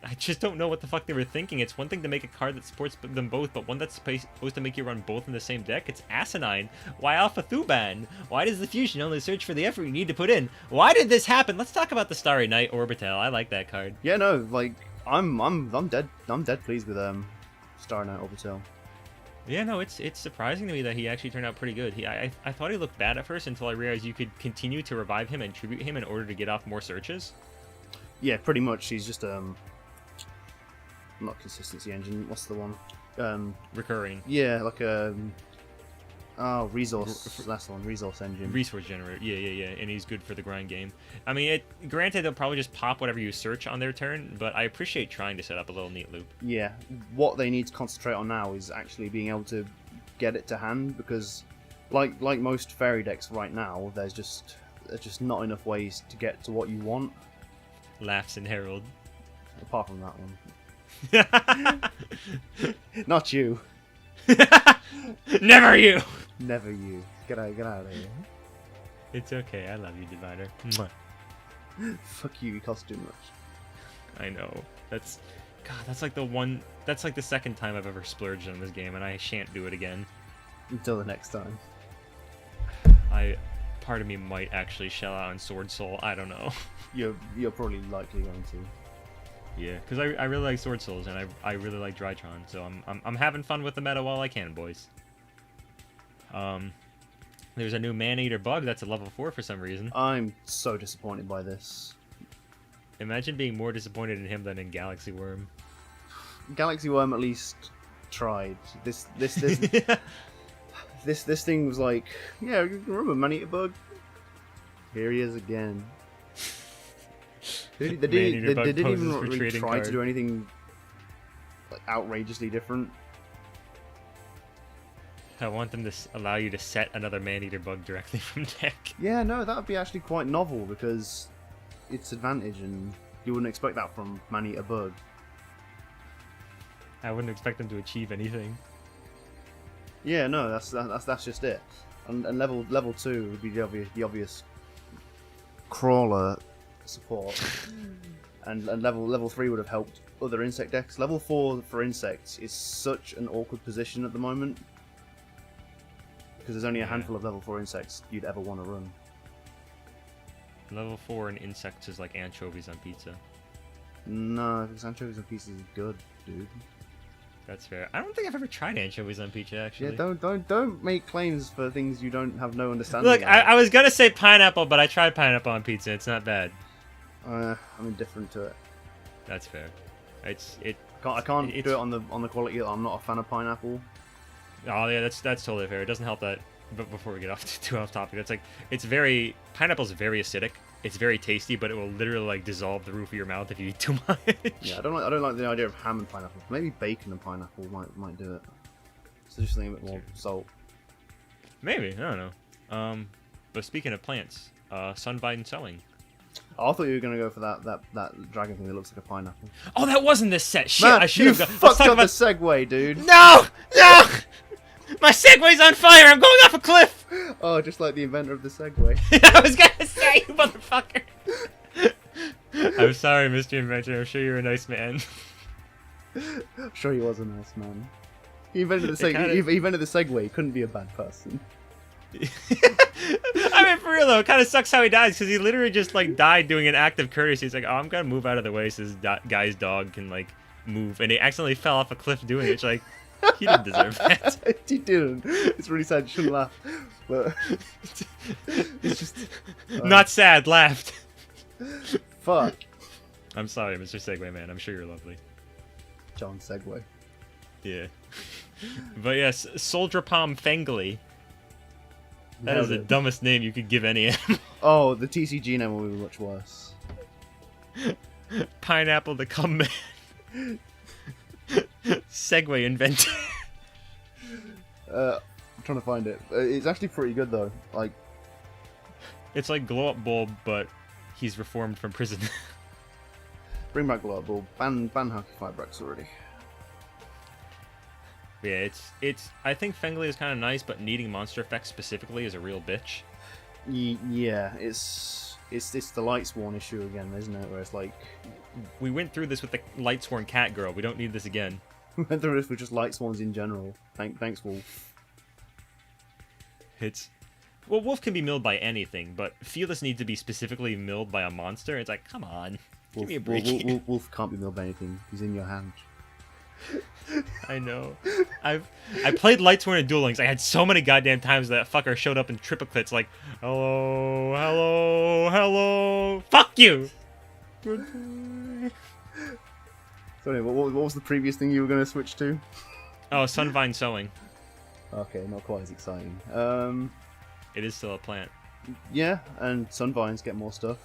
I just don't know what the fuck they were thinking. It's one thing to make a card that supports them both, but one that's supposed to make you run both in the same deck? It's asinine. Why Alpha Thuban? Why does the fusion only search for the effort you need to put in? Why did this happen? Let's talk about the Starry Night orbital. I like that card. Yeah, no, like I'm dead pleased with Starry Night orbital. Yeah, no, it's surprising to me that he actually turned out pretty good. I thought he looked bad at first until I realized you could continue to revive him and tribute him in order to get off more searches. Yeah, pretty much. He's just not consistency engine. What's the one? Recurring. Yeah, like resource. That's the one. Resource engine. Resource generator. Yeah. And he's good for the grind game. I mean, granted, they'll probably just pop whatever you search on their turn, but I appreciate trying to set up a little neat loop. Yeah. What they need to concentrate on now is actually being able to get it to hand, because, like most fairy decks right now, there's just not enough ways to get to what you want. Laughs in Herald. Apart from that one. Not you. Never you. Never you. Get out of here. It's okay. I love you, Divider. Fuck you. You cost too much. I know. That's like the second time I've ever splurged on this game, and I shan't do it again. Until the next time. Part of me might actually shell out on Sword Soul. I don't know. You're probably likely going to. Yeah, because I really like Sword Souls, and I really like Drytron, so I'm having fun with the meta while I can, boys. There's a new Man-Eater bug that's a level 4 for some reason. I'm so disappointed by this. Imagine being more disappointed in him than in Galaxy Worm. Galaxy Worm at least tried. This this thing was like, yeah, you remember Man-Eater bug? Here he is again. They didn't even really try to do anything like outrageously different. I want them to allow you to set another Man-Eater bug directly from deck. Yeah, no, that would be actually quite novel, because it's advantage, and you wouldn't expect that from Man-Eater bug. I wouldn't expect them to achieve anything. Yeah, no, that's just it. And level 2 would be the obvious crawler support, and level 3 would have helped other insect decks. Level 4 for insects is such an awkward position at the moment, because there's only a handful of level 4 insects you'd ever want to run. Level 4 in insects is like anchovies on pizza. No, because anchovies on pizza is good, dude. That's fair. I don't think I've ever tried anchovies on pizza, actually. Yeah, don't make claims for things you don't have no understanding. Look, I was gonna say pineapple, but I tried pineapple on pizza. It's not bad. I'm indifferent to it. That's fair. I can't do it on the quality that I'm not a fan of pineapple. Oh yeah, that's totally fair. It doesn't help that but before we get off too off topic, it's like pineapple's very acidic. It's very tasty, but it will literally like dissolve the roof of your mouth if you eat too much. Yeah, I don't like the idea of ham and pineapple. Maybe bacon and pineapple might do it. So just something a bit more salt. Maybe, I don't know. But speaking of plants, Sunvine sowing. Oh, I thought you were gonna go for that dragon thing that looks like a pineapple. Oh, that wasn't this set. Shit, Man, I should have. fucked up the segue, dude. No, no, my segway's on fire. I'm going off a cliff. Oh, just like the inventor of the segue. I was gonna say, you motherfucker. I'm sorry, Mr. Inventor. I'm sure you're a nice man. I'm sure he was a nice man. He invented the segue. He couldn't be a bad person. I mean, for real though, it kind of sucks how he dies because he literally just like died doing an act of courtesy. He's like, "Oh, I'm gonna move out of the way so this guy's dog can like move," and he accidentally fell off a cliff doing it. It's like he didn't deserve that. He didn't. It's really sad. You shouldn't laugh, but it's just not sad. Laughed. Fuck. I'm sorry, Mr. Segway Man. I'm sure you're lovely. John Segway. Yeah. But yes, Soldier Palm Fengli. That is the dumbest name you could give any animal. Oh, the TCG name will be much worse. Pineapple the Cum Man. Segway inventor. I'm trying to find it. It's actually pretty good though. Like, it's like Glow Up Bulb, but he's reformed from prison. bring back Glow Up Bulb. Ban Hockey Firebracks already. Yeah, it's. I think Fengli is kind of nice, but needing monster effects specifically is a real bitch. Yeah, it's the Lightsworn issue again, isn't it? Where it's like, we went through this with the Lightsworn Cat Girl. We don't need this again. We went through this with just Lightsworns in general. Thanks, Wolf. Well, Wolf can be milled by anything, but Fearless needs to be specifically milled by a monster. It's like, come on, give me a break. Wolf can't be milled by anything. He's in your hand. I know. I played Lightsworn and Duel Links. I had so many goddamn times that fucker showed up in triplicates like, hello, hello, hello, fuck you! Sorry, what was the previous thing you were going to switch to? Oh, Sunvine Sowing. Okay, not quite as exciting. It is still a plant. Yeah, and Sunvines get more stuff.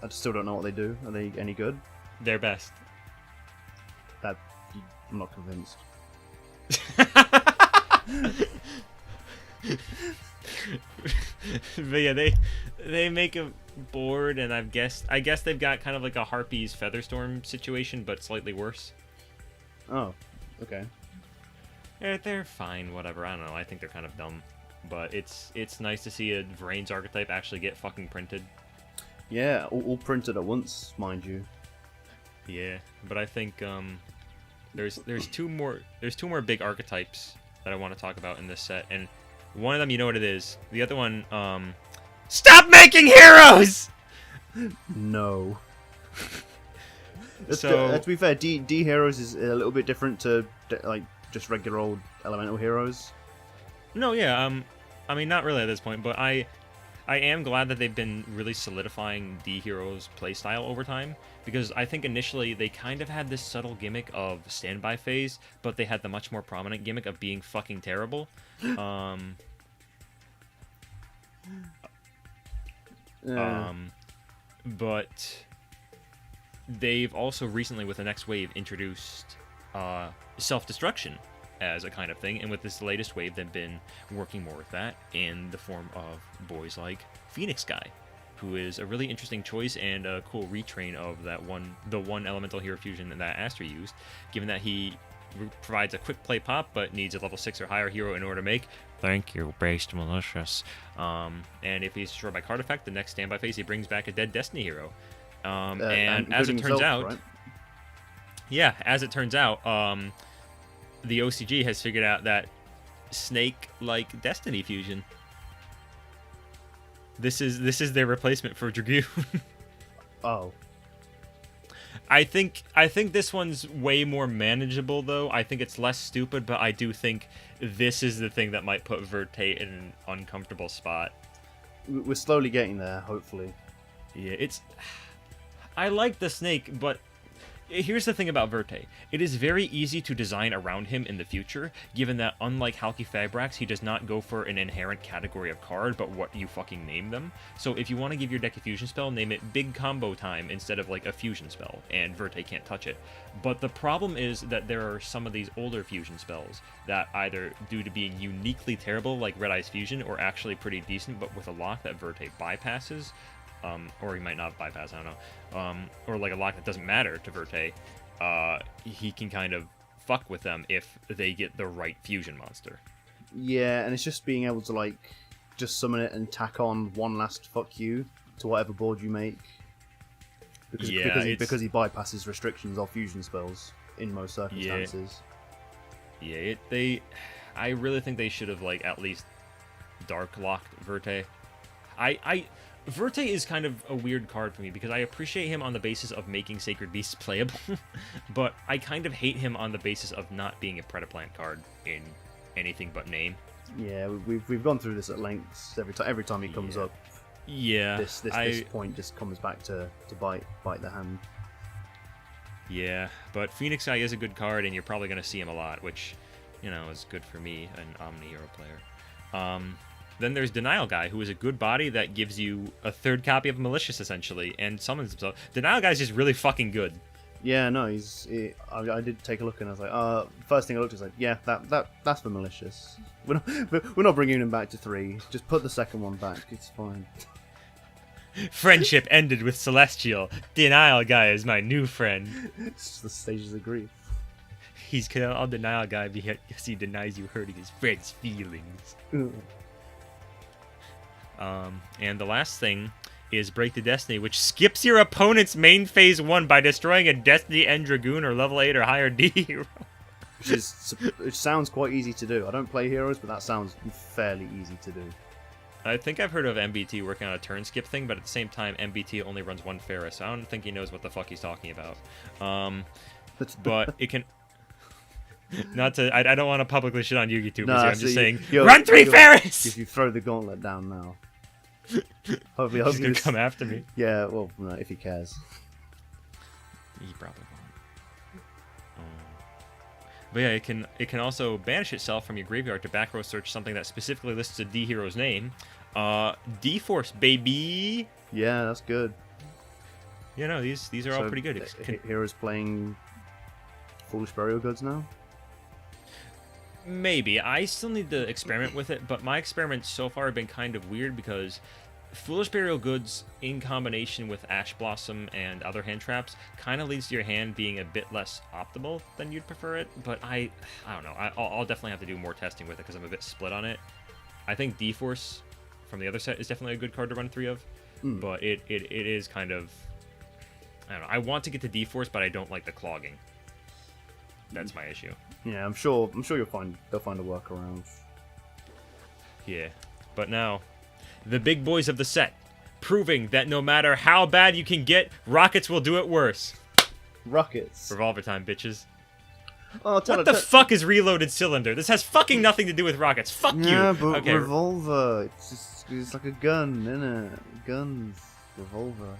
I still don't know what they do. Are they any good? They're best. I'm not convinced. But yeah, they make a board, and I guess they've got kind of like a Harpy's Featherstorm situation, but slightly worse. Oh, okay. They're fine, whatever. I don't know. I think they're kind of dumb, but it's nice to see a Vrain's archetype actually get fucking printed. Yeah, all printed at once, mind you. Yeah, but I think there's two more big archetypes that I want to talk about in this set, and one of them, you know what it is. The other one, stop making heroes! No. So to be fair, D heroes is a little bit different to like just regular old elemental heroes. No, yeah, I mean not really at this point, but I am glad that they've been really solidifying D heroes playstyle over time, because I think initially they kind of had this subtle gimmick of standby phase, but they had the much more prominent gimmick of being fucking terrible. But they've also recently, with the next wave, introduced self-destruction as a kind of thing, and with this latest wave, they've been working more with that in the form of boys like Phoenix Guy, who is a really interesting choice and a cool retrain of the one elemental hero fusion that Astra used, given that he provides a quick play pop but needs a level 6 or higher hero in order to make thank you based malicious, and if he's destroyed by card effect, the next standby phase he brings back a dead Destiny hero, and as it turns out, right? Yeah, as it turns out, the OCG has figured out that snake-like Destiny fusion. This is their replacement for Dragoon. Oh. I think this one's way more manageable, though. I think it's less stupid, but I do think this is the thing that might put Verte in an uncomfortable spot. We're slowly getting there, hopefully. Yeah, I like the snake, but Here's the thing about Verte. It is very easy to design around him in the future, given that unlike Halqifibrax, he does not go for an inherent category of card, but what you fucking name them. So if you want to give your deck a fusion spell, name it Big Combo Time instead of like a fusion spell, and Verte can't touch it. But the problem is that there are some of these older fusion spells that either due to being uniquely terrible, like Red Eyes Fusion, or actually pretty decent, but with a lock that Verte bypasses. Or he might not bypass, I don't know. Or like a lock that doesn't matter to Verte, he can kind of fuck with them if they get the right fusion monster. Yeah, and it's just being able to like just summon it and tack on one last fuck you to whatever board you make. Because he bypasses restrictions of fusion spells in most circumstances. Yeah, I really think they should have like at least dark locked Verte. Verte is kind of a weird card for me because I appreciate him on the basis of making Sacred Beasts playable, but I kind of hate him on the basis of not being a Predaplant card in anything but name. Yeah, we've gone through this at length every time he comes up. Yeah, this point just comes back to bite the hand. Yeah, but Phoenix Eye is a good card, and you're probably going to see him a lot, which, you know, is good for me, an Omni-Hero player. Then there's Denial Guy, who is a good body that gives you a third copy of Malicious, essentially, and summons himself. Denial Guy is just really fucking good. Yeah, no, I did take a look, and I was like, first thing I looked at was like, yeah, that's for Malicious. We're not bringing him back to 3. Just put the second one back. It's fine. Friendship ended with Celestial. Denial Guy is my new friend. It's just the stages of grief. He's called Denial Guy because he denies you hurting his friend's feelings. And the last thing is Break the Destiny, which skips your opponent's main phase 1 by destroying a Destiny End Dragoon or level 8 or higher D hero. Which sounds quite easy to do. I don't play heroes, but that sounds fairly easy to do. I think I've heard of MBT working on a turn skip thing, but at the same time, MBT only runs 1 Ferris, so I don't think he knows what the fuck he's talking about. But it can... I don't want to publicly shit on Yugi-Tube, so I'm just saying, run 3 Ferris! If you throw the gauntlet down now. Hopefully he's gonna come after me. Yeah, well, no, if he cares. He probably won't. But yeah, it can also banish itself from your graveyard to back row search something that specifically lists a D hero's name. D-Force, baby! Yeah, that's good. Yeah, no, these are all pretty good. Heroes playing Foolish Burial Goods now? Maybe. I still need to experiment with it, but my experiments so far have been kind of weird because Foolish Burial Goods in combination with Ash Blossom and other hand traps kind of leads to your hand being a bit less optimal than you'd prefer it, but I don't know. I'll definitely have to do more testing with it because I'm a bit split on it. I think D-Force from the other set is definitely a good card to run 3 of, but it is kind of... I don't know. I want to get to D-Force, but I don't like the clogging. That's my issue. Yeah, I'm sure they'll find a workaround. Yeah, but now, the big boys of the set, proving that no matter how bad you can get, Rockets will do it worse. Rockets. Revolver time, bitches. Oh, what the fuck is Reloaded Cylinder? This has fucking nothing to do with Rockets. Fuck you. Yeah, but okay. Revolver. It's like a gun, isn't it? Guns. Revolver.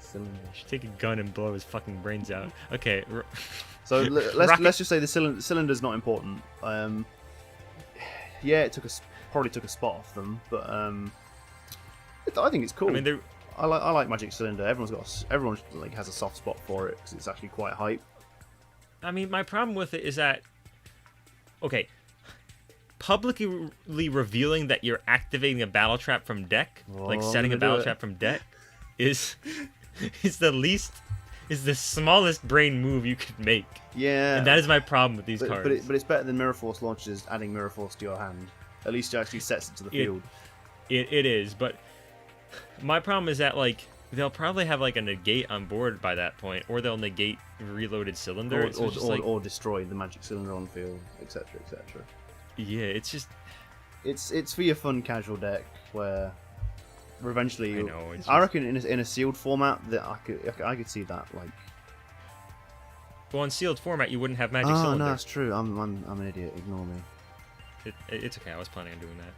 Cylinder. You should take a gun and blow his fucking brains out. Okay. So let's just say the cylinder's not important. Yeah, it probably took a spot off them, but I think it's cool. I mean, I like Magic Cylinder. Everyone like has a soft spot for it because it's actually quite hype. I mean, my problem with it is that, okay, publicly revealing that you're activating a battle trap from deck, like setting a battle trap from deck, is the smallest brain move you could make. Yeah. And that is my problem with these cards. But it's better than Mirror Force launches adding Mirror Force to your hand. At least it actually sets it to the field. It is, but my problem is that, like, they'll probably have, like, a negate on board by that point, or they'll negate Reloaded Cylinder. Or destroy the Magic Cylinder on field, etc., etc. Yeah, it's just... It's for your fun casual deck, where... Eventually, I reckon in a sealed format that I could see that like. Well, in sealed format, you wouldn't have Magic Cylinder. Oh no, that's true. I'm an idiot. Ignore me. It's okay. I was planning on doing that.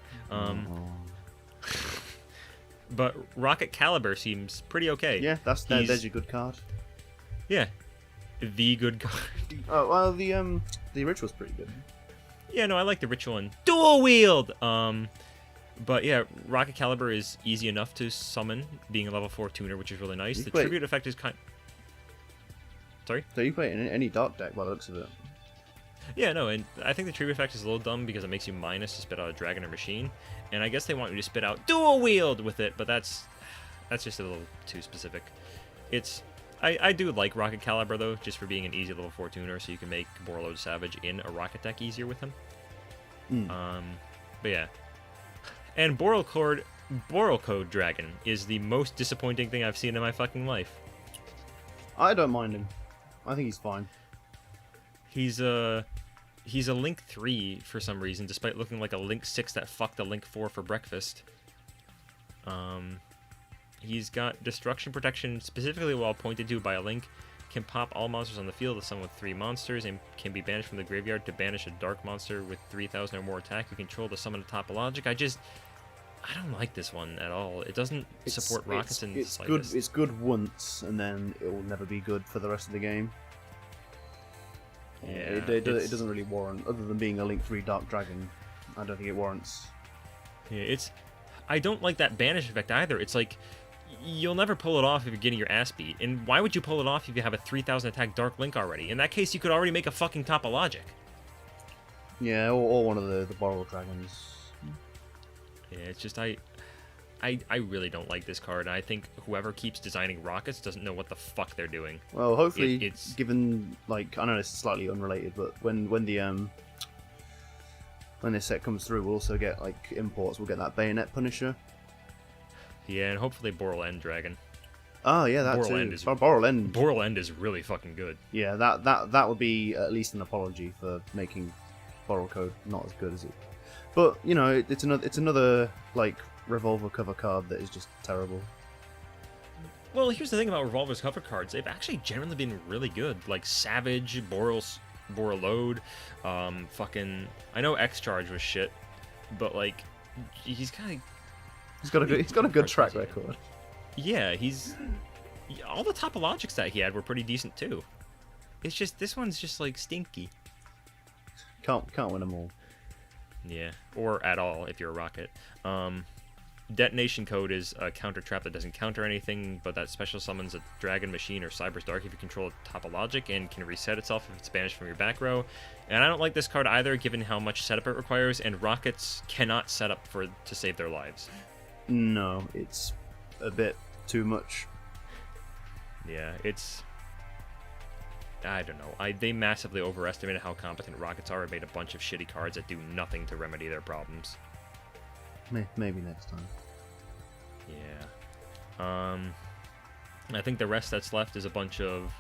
But Rocket Caliber seems pretty okay. Yeah, there's your good card. Yeah, the good card. Oh well, the ritual's pretty good. Yeah, no, I like the ritual and dual wield. But yeah, Rocket Caliber is easy enough to summon, being a level 4 tuner, which is really nice. The tribute effect is kind. Sorry. So you play it in any dark deck by the looks of it. Yeah, no, and I think the tribute effect is a little dumb because it makes you minus to spit out a dragon or machine, and I guess they want you to spit out dual wield with it, but that's just a little too specific. I do like Rocket Caliber though, just for being an easy level 4 tuner, so you can make Borreload Savage in a rocket deck easier with him. But yeah, and Borrelcode Dragon is the most disappointing thing I've seen in my fucking life. I don't mind him. I think he's fine. He's a Link 3 for some reason, despite looking like a Link 6 that fucked a Link 4 for breakfast. He's got Destruction Protection, specifically while pointed to by a Link. Can pop all monsters on the field of someone with 3 monsters, and can be banished from the graveyard to banish a dark monster with 3,000 or more attack. You control to summon a Topologic. I don't like this one at all. It doesn't support rockets and slightest. It's good once, and then it will never be good for the rest of the game. Yeah, it doesn't really warrant, other than being a Link 3 Dark Dragon. I don't think it warrants. Yeah, I don't like that banish effect either. It's like, you'll never pull it off if you're getting your ass beat. And why would you pull it off if you have a 3,000 attack Dark Link already? In that case, you could already make a fucking Topologic. Yeah, or one of the Borrel Dragons. Yeah, it's just, I really don't like this card. I think whoever keeps designing rockets doesn't know what the fuck they're doing. Well, hopefully, it's given, like, I know it's slightly unrelated, but when this set comes through, we'll also get, like, imports. We'll get that Bayonet Punisher. Yeah, and hopefully Borrel End Dragon. Oh, yeah, that Borrel too. End Borrel End is really fucking good. Yeah, that would be at least an apology for making Borrel Code not as good as it. But, you know, it's another like, Revolver cover card that is just terrible. Well, here's the thing about Revolver's cover cards. They've actually generally been really good. Like Savage, Borreload, fucking... I know X-Charge was shit, but, like, he's kind of... He's got a good track record. Yeah, all the Topologics that he had were pretty decent, too. It's just... This one's just, like, stinky. Can't win them all. Yeah, or at all if you're a rocket. Detonation Code is a counter trap that doesn't counter anything, but that special summons a Dragon, Machine, or Cyber's Dark if you control a Topologic, and can reset itself if it's banished from your back row. And I don't like this card either, given how much setup it requires, and rockets cannot set up to save their lives. No, it's a bit too much. Yeah, it's... I don't know. They massively overestimated how competent rockets are and made a bunch of shitty cards that do nothing to remedy their problems. Maybe next time. Yeah. I think the rest that's left is a bunch of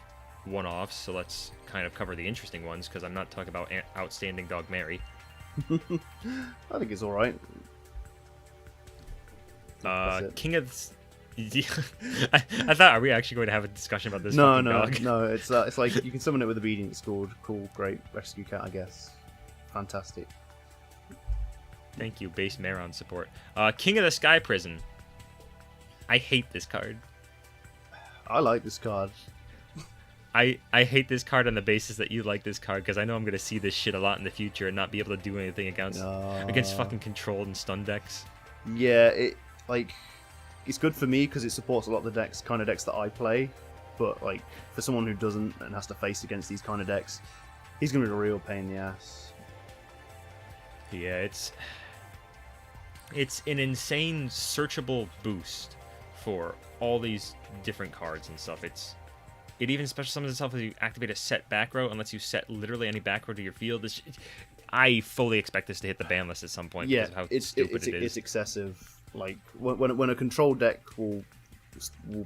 one-offs, so let's kind of cover the interesting ones, because I'm not talking about Outstanding Dog Mary. I think it's alright. King of... I thought, are we actually going to have a discussion about this? No. It's like you can summon it with obedience scored. Cool, great rescue cat, I guess. Fantastic. Thank you, base Maron support. King of the Sky Prison. I hate this card. I like this card. I hate this card on the basis that you like this card, because I know I'm going to see this shit a lot in the future and not be able to do anything against fucking controlled and stun decks. Yeah, it's good for me because it supports a lot of the kind of decks that I play, but like for someone who doesn't and has to face against these kind of decks, he's gonna be a real pain in the ass. Yeah, it's an insane searchable boost for all these different cards and stuff. It even special summons itself if you activate a set back row and lets you set literally any back row to your field. I fully expect this to hit the ban list at some point because of how stupid it is. It's excessive. Like when a control deck will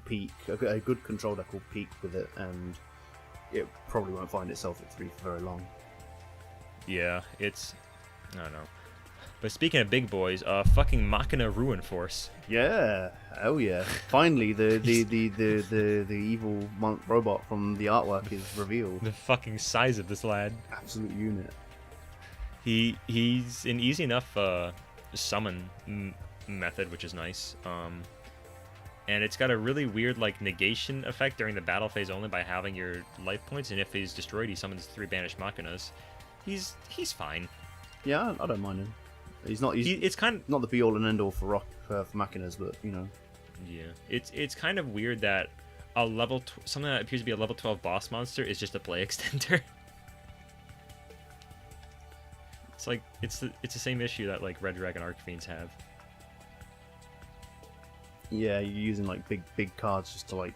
peak, a good control deck will peak with it, and it probably won't find itself at 3 for very long. Yeah, I don't know. But speaking of big boys, fucking Machina Ruin Force. Yeah, oh yeah! Finally, the evil robot from the artwork is revealed. The fucking size of this lad. Absolute unit. He's an easy enough summon method, which is nice. and it's got a really weird like negation effect during the battle phase only by having your life points, and if he's destroyed, he summons 3 banished machinas. He's fine. Yeah, I don't mind him. He's not. It's kind of not the be all and end all for machinas, but you know. Yeah, it's kind of weird that a something that appears to be a level 12 boss monster is just a play extender. It's like it's the same issue that like Red Dragon Archfiends have. Yeah, you're using like big cards just to like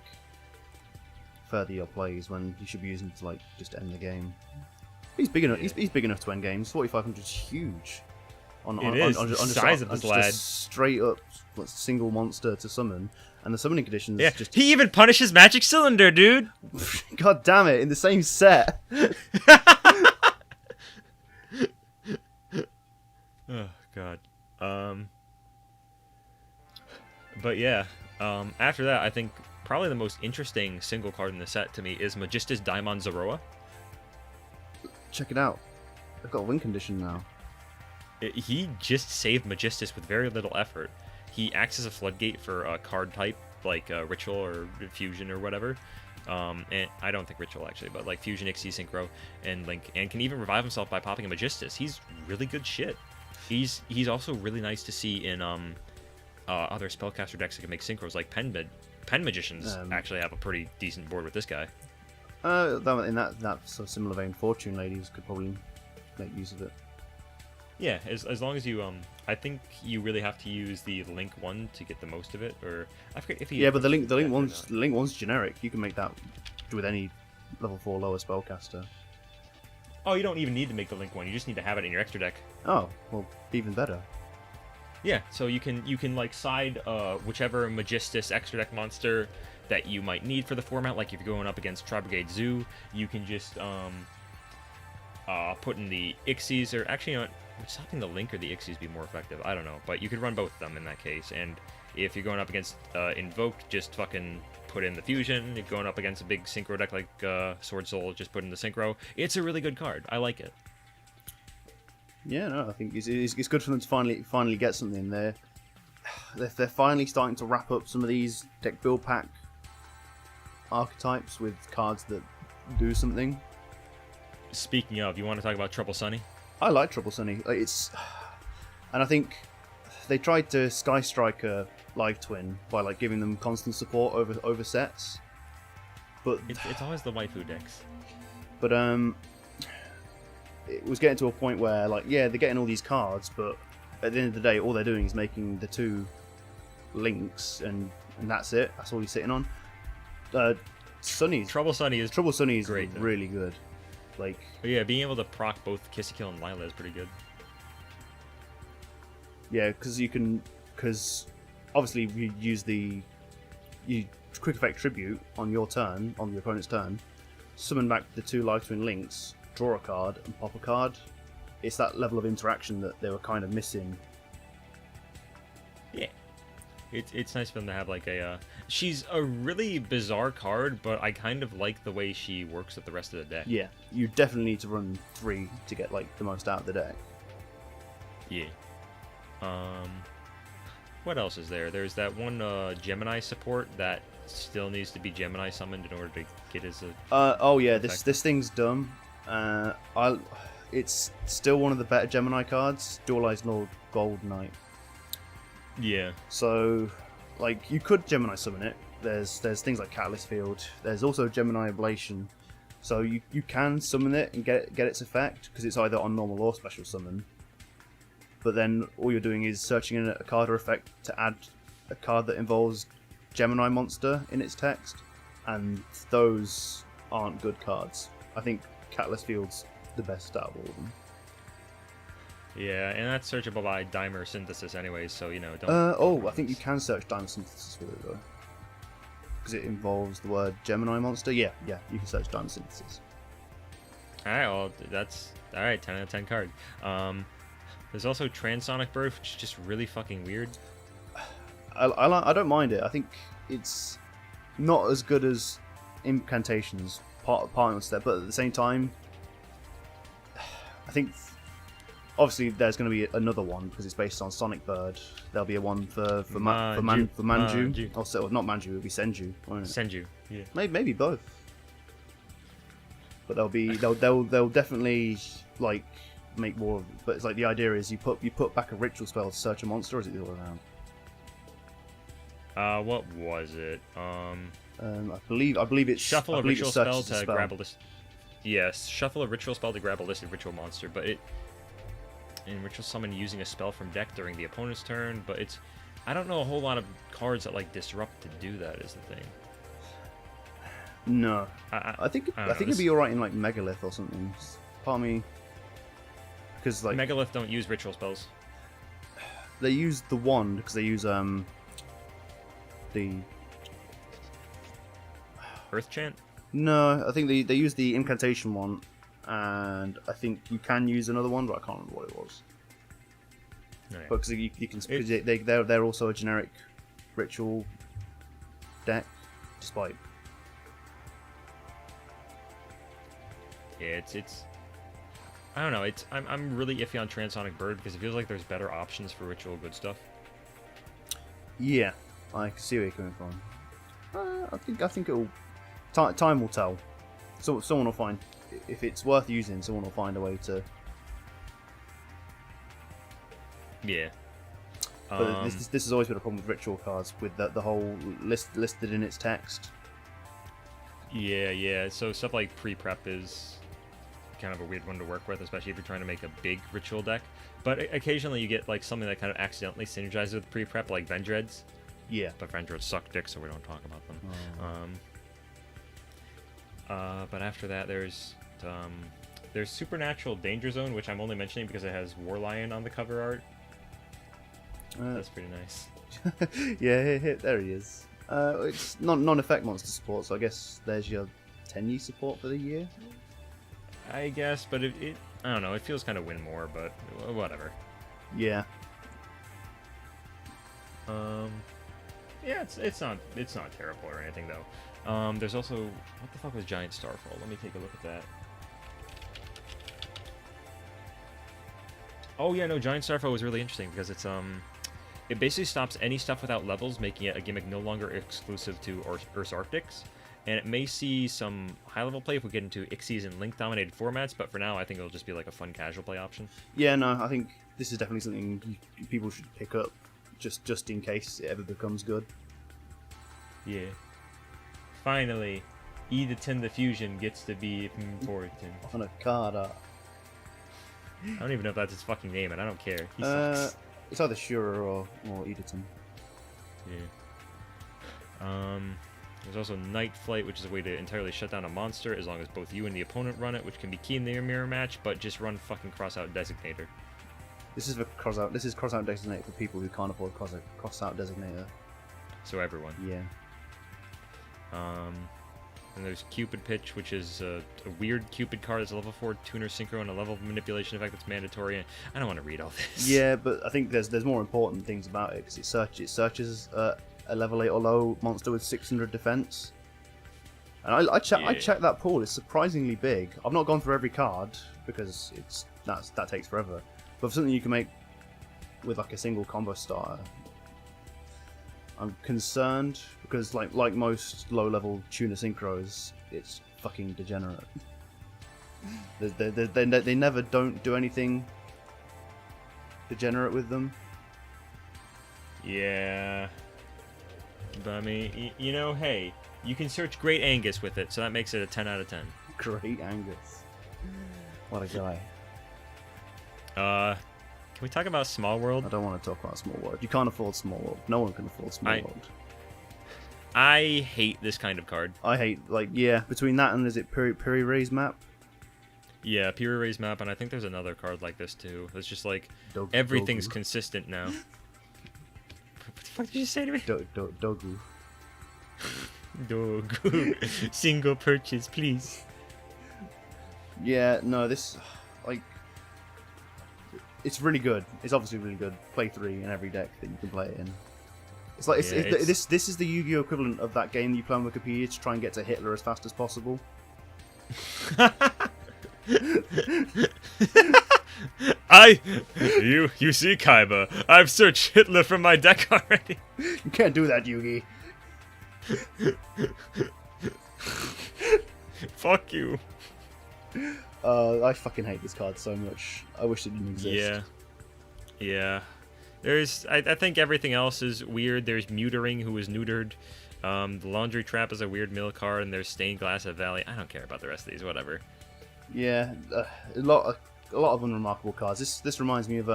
further your plays when you should be using them to like just end the game. He's big enough. Yeah. He's big enough to end games. 4,500 is huge. On Size of this just lad. a straight up single monster to summon, and the summoning conditions. Yeah, Just he even punishes Magic Cylinder, dude. God damn it! In the same set. Oh god. But yeah, after that, I think probably the most interesting single card in the set to me is Majestis Daimon Zoroa. Check it out. I've got a win condition now. He just saved Majestis with very little effort. He acts as a floodgate for a card type like Ritual or Fusion or whatever. And I don't think Ritual actually, but like Fusion, Ixie, Synchro, and Link, and can even revive himself by popping a Majestis. He's really good shit. He's also really nice to see in other spellcaster decks that can make synchros, like Pen Magicians actually have a pretty decent board with this guy. In that sort of similar vein, Fortune Ladies could probably make use of it. Yeah, as long as you I think you really have to use the Link one to get the most of it, or I forget if you. Yeah, but the Link one's generic. You can make that with any level 4 lower spellcaster. Oh, you don't even need to make the Link one. You just need to have it in your extra deck. Oh, well, even better. Yeah, so you can like side whichever Majestis extra deck monster that you might need for the format. Like if you're going up against Tri Brigade Zoo, you can just put in the Ixies, or actually, you know what, would stopping the Link or the Ixies be more effective? I don't know, but you could run both of them in that case. And if you're going up against Invoked, just fucking put in the Fusion. If you're going up against a big Synchro deck like Sword Soul, just put in the Synchro. It's a really good card. I like it. Yeah, no, I think it's good for them to finally get something there. They're finally starting to wrap up some of these deck build pack archetypes with cards that do something. Speaking of, you want to talk about Trouble Sunny? I like Trouble Sunny. And I think they tried to Sky Striker Live Twin by like giving them constant support over sets, but it's always the waifu decks. But it was getting to a point where like they're getting all these cards, but at the end of the day, all they're doing is making the 2 links, and that's it. That's all he's sitting on. Trouble Sunny is great, really good. Like, but yeah, being able to proc both Kissy Kill and Lila is pretty good. Yeah, because obviously you quick effect tribute on your turn, on your opponent's turn, summon back the 2 Live Twin links, draw a card, and pop a card. It's that level of interaction that they were kind of missing. Yeah. It's nice for them to have like a... she's a really bizarre card, but I kind of like the way she works with the rest of the deck. Yeah, you definitely need to run 3 to get like the most out of the deck. Yeah. What else is there? There's that one Gemini support that still needs to be Gemini summoned in order to get his... oh yeah, this thing's dumb. It's still one of the better Gemini cards, Duelist Lord Gold Knight. Yeah. So, like, you could Gemini summon it. There's things like Catalyst Field. There's also Gemini Ablation. So you can summon it and get its effect, because it's either on normal or special summon. But then all you're doing is searching in a card or effect to add a card that involves Gemini monster in its text, and those aren't good cards. I think Catalyst Field's the best out of all of them. Yeah, and that's searchable by Dimer Synthesis anyways, so, you know, don't... I think you can search Dimer Synthesis with it, though. Because it involves the word Gemini monster. Yeah, you can search Dimer Synthesis. Alright, well, that's... Alright, 10 out of 10 card. There's also Transonic Birth, which is just really fucking weird. I don't mind it. I think it's not as good as Incantations, part of the step, but at the same time, I think obviously there's going to be another one because it's based on Sonic Bird. There'll be a one for Manju. Also, not Manju, it'll be Senju. Won't it? Senju. Yeah. Maybe both. But they'll definitely like make more. But it's like the idea is you put back a ritual spell to search a monster, or is it the other way around? What was it? I believe it's shuffle a ritual spell to grab a list. Yes, shuffle a ritual spell to grab a listed ritual monster, but in ritual summon using a spell from deck during the opponent's turn. But I don't know a whole lot of cards that like disrupt to do that. Is the thing. No, I think it'd be alright in like Megalith or something. Part of me, because like Megalith don't use ritual spells. They use the wand because they use the Earth Chant. No, I think they use the incantation one, and I think you can use another one, but I can't remember what it was. No, yeah. But because you can, they're also a generic ritual deck, despite. Yeah, it's. I don't know. I'm really iffy on Transonic Bird because it feels like there's better options for ritual good stuff. Yeah, I can see where you're coming from. I think it'll. Time will tell. So someone will find if it's worth using. Someone will find a way to. Yeah. But this has always been a problem with ritual cards, with the whole listed in its text. Yeah. So stuff like pre-prep is kind of a weird one to work with, especially if you're trying to make a big ritual deck. But occasionally you get like something that kind of accidentally synergizes with pre-prep, like Vendreads. Yeah. But Vendreads suck dick, so we don't talk about them. But after that, there's Supernatural Danger Zone, which I'm only mentioning because it has Warlion on the cover art. That's pretty nice. Yeah, there he is. It's non-effect monster support, so I guess there's your Tenyi support for the year. I guess, but it I don't know. It feels kind of win more, but whatever. Yeah. Yeah, it's not terrible or anything though. There's also what the fuck was Giant Starfall? Let me take a look at that. Oh yeah, no, Giant Starfall was really interesting because it basically stops any stuff without levels, making it a gimmick no longer exclusive to Ursarctics. And it may see some high-level play if we get into Ixies and Link-dominated formats, but for now, I think it'll just be like a fun casual play option. Yeah, no, I think this is definitely something people should pick up, just in case it ever becomes good. Yeah. Finally, Edaton the Fusion gets to be important. On a card art. I don't even know if that's his fucking name, and I don't care. He sucks. It's either Shura or Edaton. Yeah. There's also Night Flight, which is a way to entirely shut down a monster as long as both you and the opponent run it, which can be key in the mirror match, but just run fucking Crossout Designator. This is Crossout Designator for people who can't afford Crossout Designator. So everyone. Yeah. And there's Cupid Pitch, which is a weird Cupid card. It's a level 4 tuner synchro and a level of manipulation effect that's mandatory. And I don't want to read all this. Yeah, but I think there's more important things about it because it searches a level 8 or low monster with 600 defense. And I checked that pool. It's surprisingly big. I've not gone through every card because that takes forever. But for something you can make with like a single combo starter, I'm concerned because like most low-level tuner synchros, it's fucking degenerate. They never don't do anything degenerate with them. Yeah. But I mean, you know, hey, you can search Great Angus with it, so that makes it a 10 out of 10. Great Angus. What a guy. Can we talk about Small World? I don't want to talk about Small World. You can't afford Small World. No one can afford Small World. I hate this kind of card. I hate, between that and is it Piri Ray's map? Yeah, Piri Ray's map, and I think there's another card like this too. It's just like, everything's consistent now. What the fuck did you say to me? Dogu. Dogu. Single purchase, please. Yeah, no, this, it's really good. It's obviously really good. Play 3 in every deck that you can play it in. It's like this is the Yu-Gi-Oh equivalent of that game you play on Wikipedia to try and get to Hitler as fast as possible. You see, Kaiba, I've searched Hitler from my deck already. You can't do that, Yugi. Fuck you. I fucking hate this card so much. I wish it didn't exist. Yeah. I think everything else is weird. There's Mutering, who is neutered. The Laundry Trap is a weird mill card, and there's Stained Glass of Valley. I don't care about the rest of these. Whatever. Yeah, a lot of unremarkable cards. This reminds me of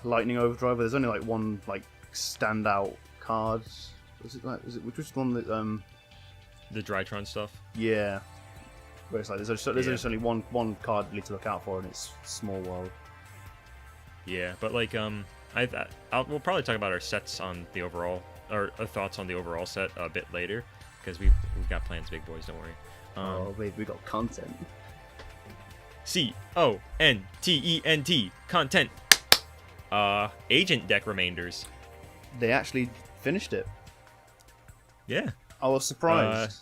Lightning Overdrive, where there's only like one like standout card. Which was one that the Drytron stuff. Yeah, where it's like there's only one card really to look out for, and it's Small World. Yeah, but like we'll probably talk about our sets on the overall, or our thoughts on the overall set a bit later, because we've got plans, big boys. Don't worry. Oh, babe, we got content. CONTENT content. Agent deck remainders. They actually finished it. Yeah. I was surprised.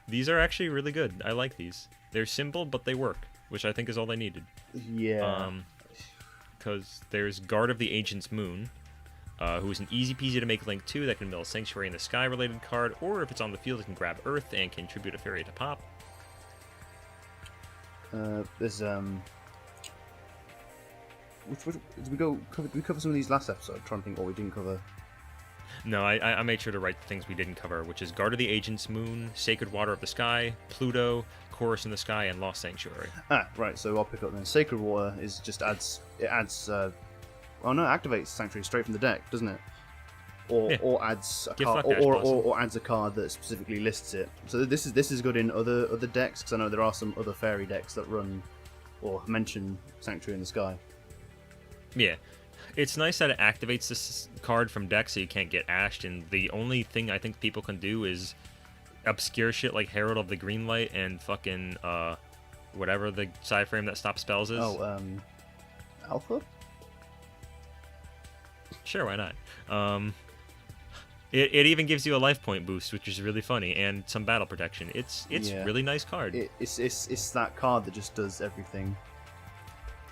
These are actually really good. I like these. They're simple, but they work, which I think is all they needed. Yeah. Because there's Guard of the Ancient's Moon, who is an easy peasy to make link to that can mill a Sanctuary in the Sky related card, or if it's on the field, it can grab Earth and contribute a fairy to pop. There's did we cover some of these last episode? I'm trying to think what we didn't cover. No, I made sure to write the things we didn't cover, which is Guard of the Ancient's Moon, Sacred Water of the Sky, Pluto, Chorus in the Sky, and Lost Sanctuary. Ah, right. So I'll pick up then. Sacred Water is just adds. Oh no, it activates Sanctuary straight from the deck, doesn't it? Or adds a card, or adds a card that specifically lists it. So this is good in other decks, because I know there are some other fairy decks that run or mention Sanctuary in the Sky. Yeah. It's nice that it activates this card from deck so you can't get ashed, and the only thing I think people can do is obscure shit like Herald of the Greenlight and fucking whatever the side frame that stops spells is. Oh, Alpha? Sure, why not? It even gives you a life point boost, which is really funny, and some battle protection. It's really nice card. It's that card that just does everything.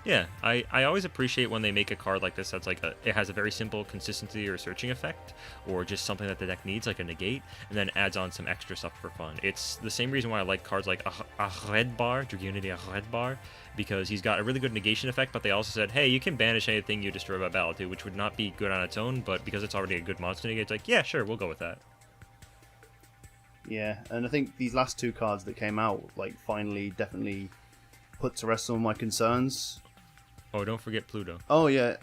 Yeah, I always appreciate when they make a card like this that's like it has a very simple consistency or searching effect, or just something that the deck needs, like a negate, and then adds on some extra stuff for fun. It's the same reason why I like cards like a Red Bar, Dragunity, a Red Bar, because he's got a really good negation effect, but they also said, hey, you can banish anything you destroy by battle too, which would not be good on its own, but because it's already a good monster negate, it's like, yeah, sure, we'll go with that. Yeah, and I think these last two cards that came out, like, finally definitely put to rest some of my concerns. Oh, don't forget Pluto. Oh yeah,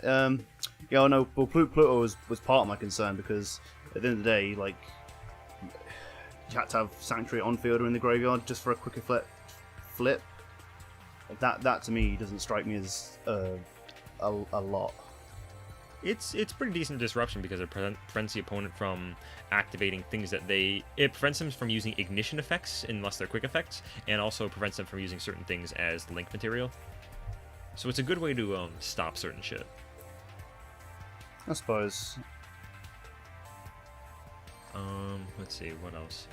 yeah. No, well, Pluto was part of my concern, because at the end of the day, like, you had to have Sanctuary on field or in the graveyard just for a quicker flip. Like that to me doesn't strike me as a lot. It's pretty decent disruption, because it prevents the opponent from activating things that it prevents them from using ignition effects unless they're quick effects, and also prevents them from using certain things as link material. So it's a good way to stop certain shit. I suppose. Let's see, what else?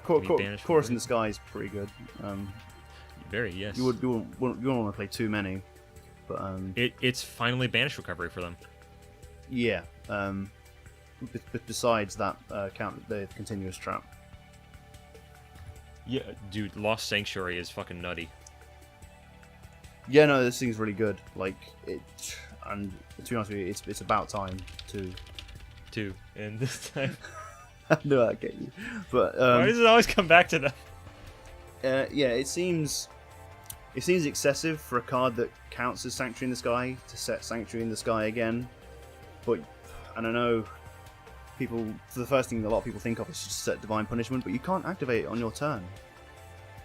Chorus in the Sky is pretty good. Very, yes. You wouldn't want to play too many, but it's finally banish recovery for them. Yeah. Besides that, count the continuous trap. Yeah, dude, Lost Sanctuary is fucking nutty. Yeah, no, this thing's really good. Like it, and to be honest with you, it's about time to. And this time. I knew I'd get you, but why does it always come back to that? Yeah, it seems excessive for a card that counts as Sanctuary in the Sky to set Sanctuary in the Sky again. But I don't know. The first thing a lot of people think of is just set Divine Punishment, but you can't activate it on your turn.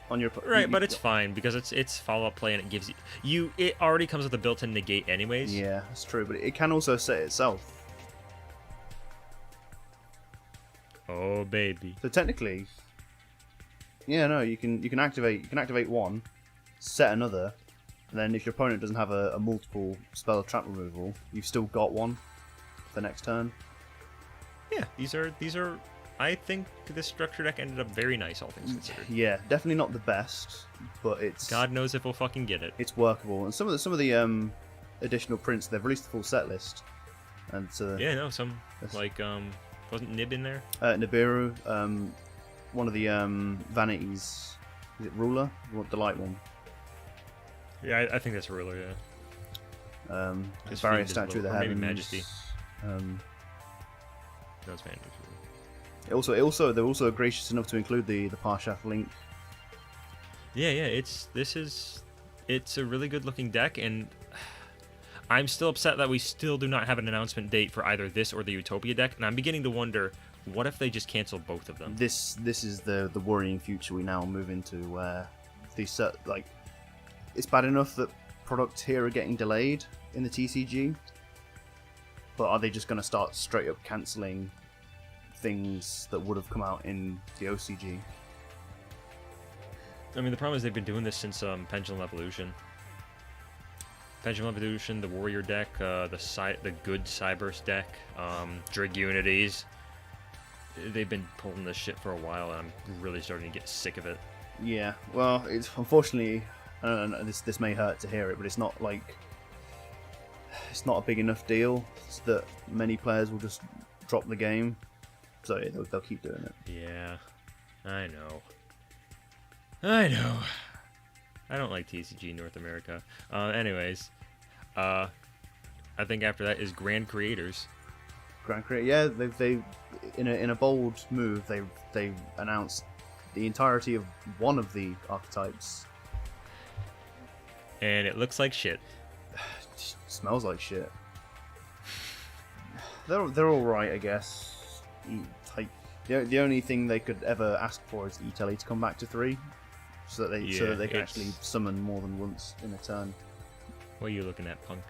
Right, but it's fine because it's follow-up play and it gives you. It already comes with a built-in negate, anyways. Yeah, that's true, but it can also set itself. Oh baby. So technically, yeah, no, you can activate one, set another, and then if your opponent doesn't have a multiple spell trap removal, you've still got one for next turn. Yeah, these are I think this structure deck ended up very nice, all things considered. Yeah, definitely not the best, but it's God knows if we'll fucking get it. it's workable. And some of the additional prints, they've released the full set list, and Yeah, no, some like wasn't Nib in there? Nibiru, one of the vanities, is it Ruler? The light one. Yeah, I think that's Ruler. Yeah. His Barrier Fiend is statue of the low, or maybe heavens. Majesty. No, it's Majesty. They're also gracious enough to include the Parshath link. Yeah, it's a really good looking deck, and I'm still upset that we still do not have an announcement date for either this or the Utopia deck, and I'm beginning to wonder, what if they just cancel both of them? This is the worrying future we now move into, where these it's bad enough that products here are getting delayed in the TCG, but are they just going to start straight up cancelling things that would have come out in the OCG? I mean, the problem is they've been doing this since Pendulum Evolution. Pendulum Evolution, the Warrior deck, the good Cyburst deck, Drig Unities. They've been pulling this shit for a while, and I'm really starting to get sick of it. Yeah, well, it's unfortunately, this may hurt to hear it, but it's not a big enough deal that many players will just drop the game, so yeah, they'll keep doing it. Yeah, I know. I don't like TCG North America. Anyways, I think after that is Grand Creators. Grand Creator, yeah, they in a bold move, they announced the entirety of one of the archetypes. And it looks like shit. Smells like shit. They're all right, I guess. Like the only thing they could ever ask for is Italy to come back to 3, so that they can actually summon more than once in a turn. What are you looking at, punk?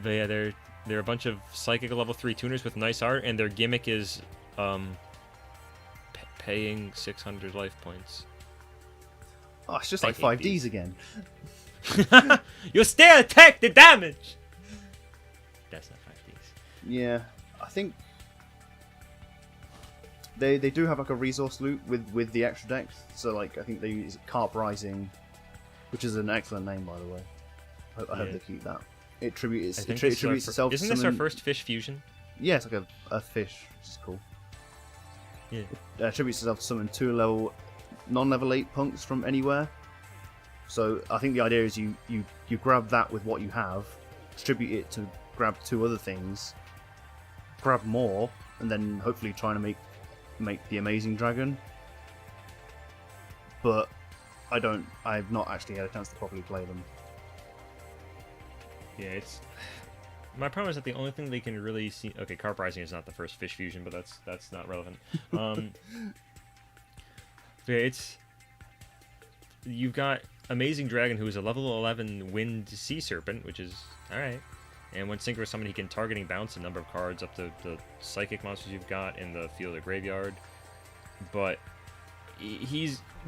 But yeah, they're a bunch of psychic level 3 tuners with nice art, and their gimmick is paying 600 life points. Oh, it's just like 5Ds again. You still take the damage! That's not 5Ds. Yeah, I think they do have like a resource loop with the extra decks. So like I think they use Carp Rising, which is an excellent name by the way. I hope they keep that. It tributes itself. Isn't this our first fish fusion? Yeah, it's like a fish, which is cool. Yeah. It attributes itself to summon 2 non-level 8 punks from anywhere. So I think the idea is you grab that with what you have, distribute it to grab 2 other things, grab more, and then hopefully trying to make the Amazing Dragon. But I've not actually had a chance to properly play them. Yeah, my problem is that the only thing they can really see. Okay, Carp Rising is not the first fish fusion, but that's not relevant. Yeah, you've got Amazing Dragon, who is a level 11 Wind Sea Serpent, which is alright. And when Synchro Summon, he can targeting bounce a number of cards up to the psychic monsters you've got in the field or graveyard. But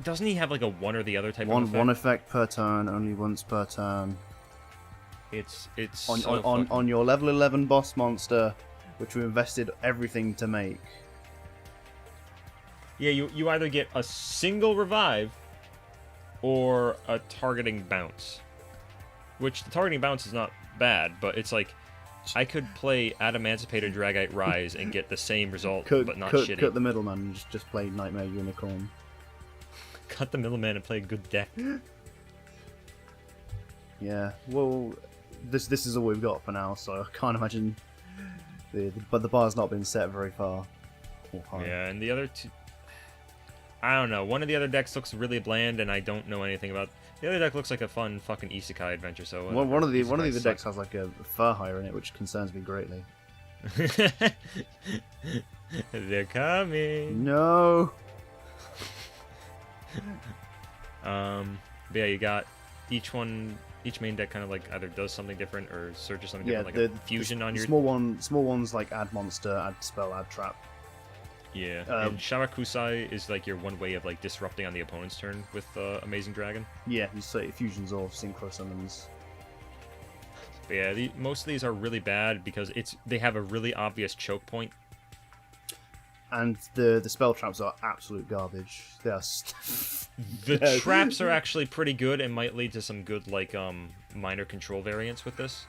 doesn't he have like a one or the other type of effect? One effect per turn, only once per turn. It's on your level 11 boss monster, which we invested everything to make. Yeah, you either get a single revive or a targeting bounce. Which the targeting bounce is not bad, but it's like I could play Adamancipator Dragite Rise and get the same result, but not shitty. Cut the middleman and just play Nightmare Unicorn. Cut the middleman and play a good deck. Yeah, well, this is all we've got for now, so I can't imagine but the bar's not been set very far. Yeah, and the other two, I don't know. One of the other decks looks really bland, and I don't know anything about. The other deck looks like a fun fucking isekai adventure. So one of the other decks has like a Furhire in it, which concerns me greatly. They're coming. No. But yeah, you got each main deck kind of like either does something different or searches something different, like a fusion on your small ones like add monster, add spell, add trap. Yeah, and Sharakusai is like your one way of like disrupting on the opponent's turn with Amazing Dragon. Yeah, you say fusions or synchro summons. But yeah, most of these are really bad because they have a really obvious choke point. And the spell traps are absolute garbage. They are. The traps are actually pretty good and might lead to some good like minor control variants with this.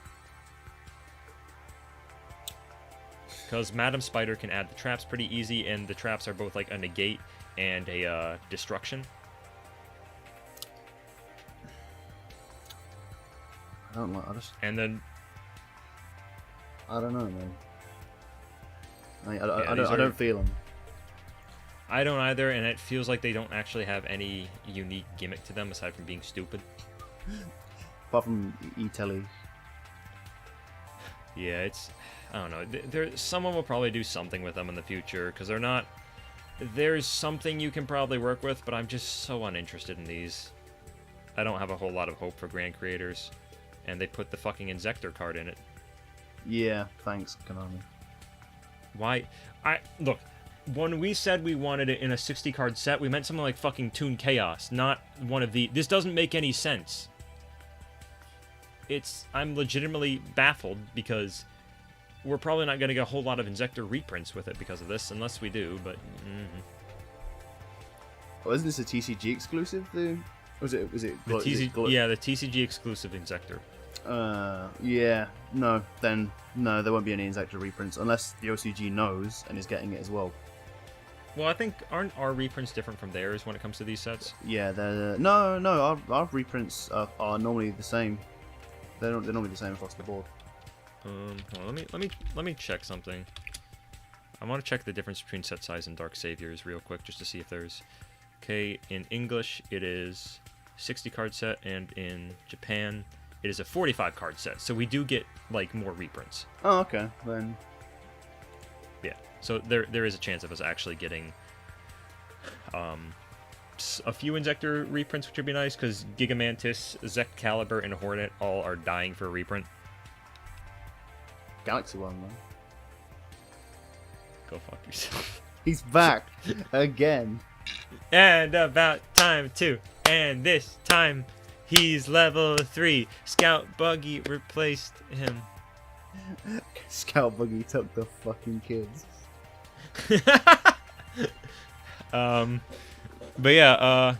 Because Madam Spider can add the traps pretty easy, and the traps are both like a negate and a destruction. I don't like. And then I don't know, man. I are- don't feel them. I don't either, and it feels like they don't actually have any unique gimmick to them aside from being stupid. Apart from E-Telly. Yeah, it's... I don't know. Someone will probably do something with them in the future, because they're not... There's something you can probably work with, but I'm just so uninterested in these. I don't have a whole lot of hope for Grand Creators, and they put the fucking Inzektor card in it. Yeah, thanks, Konami. Why? Look, when we said we wanted it in a 60-card set, we meant something like fucking Toon Chaos, not one of the... This doesn't make any sense. I'm legitimately baffled, because we're probably not going to get a whole lot of Inzektor reprints with it because of this, unless we do, but... Oh, isn't this a TCG exclusive? Was it the TCG exclusive Inzektor. Yeah, no, there won't be any Inzektor reprints, unless the OCG knows and is getting it as well. Well, I think, aren't our reprints different from theirs when it comes to these sets? Yeah, no, our reprints are normally the same. They're normally the same across the board. Well, let me check something. I want to check the difference between set size and Dark Saviors real quick, just to see if there's... Okay, in English, it is 60-card set, and in Japan, it is a 45-card set. So we do get, like, more reprints. Oh, okay, then... Yeah, so there is a chance of us actually getting a few Inzektor reprints, which would be nice, because Gigamantis, Zecalibur, and Hornet all are dying for a reprint. Galaxy one, man. Go fuck yourself. He's back again. And about time too. And this time he's level 3. Scout Buggy replaced him. Scout Buggy took the fucking kids. But yeah,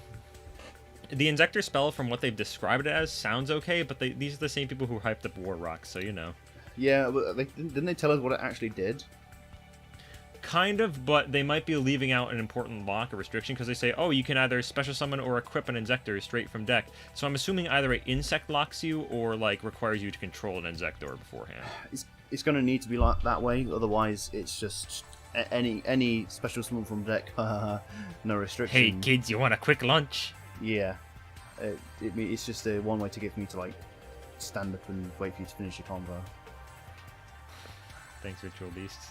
the Inzektor spell, from what they've described it as, sounds okay, but these are the same people who hyped up War Rock, so you know. Yeah, but didn't they tell us what it actually did? Kind of, but they might be leaving out an important lock or restriction, because they say, oh, you can either special summon or equip an Inzektor straight from deck. So I'm assuming either an insect locks you or like requires you to control an Inzektor beforehand. It's going to need to be like that way, otherwise it's just any special summon from deck. No restriction. Hey kids, you want a quick lunch? Yeah, it's just one way to get me to like stand up and wait for you to finish your combo. Thanks, Ritual Beasts.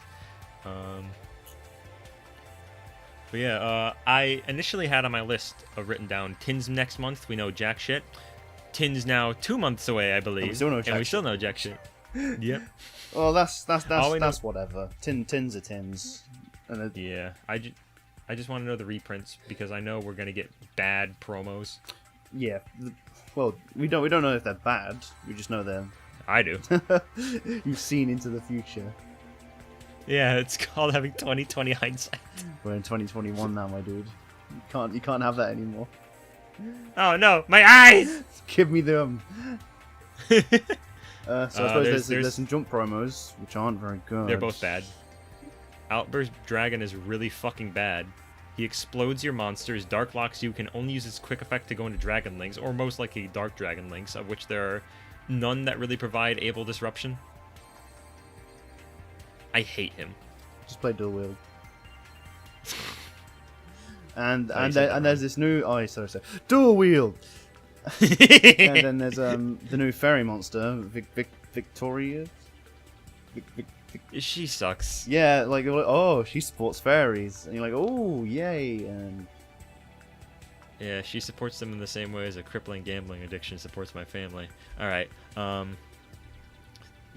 But yeah, I initially had on my list written down Tin's next month. We know jack shit. Tin's now 2 months away, I believe, and we still know jack shit. Yep. Well, that's whatever. Tins are tins. And yeah, I just want to know the reprints, because I know we're gonna get bad promos. Yeah. Well, we don't know if they're bad. We just know they're. I do. You've seen into the future. Yeah, it's called having 20/20 hindsight. We're in 2021 now, my dude. You can't have that anymore. Oh no, my eyes! Give me them. So I suppose there's some jump promos, which aren't very good. They're both bad. Outburst Dragon is really fucking bad. He explodes your monsters, Dark Locks you, can only use its quick effect to go into Dragon Links, or most likely Dark Dragon Links, of which there are none that really provide able disruption. I hate him. Just play dual wield. and there's this new sorry dual wield. And then there's the new fairy monster, Victoria. She sucks. Yeah, like oh, she supports fairies, and you're like, oh yay, and yeah, she supports them in the same way as a crippling gambling addiction supports my family. All right.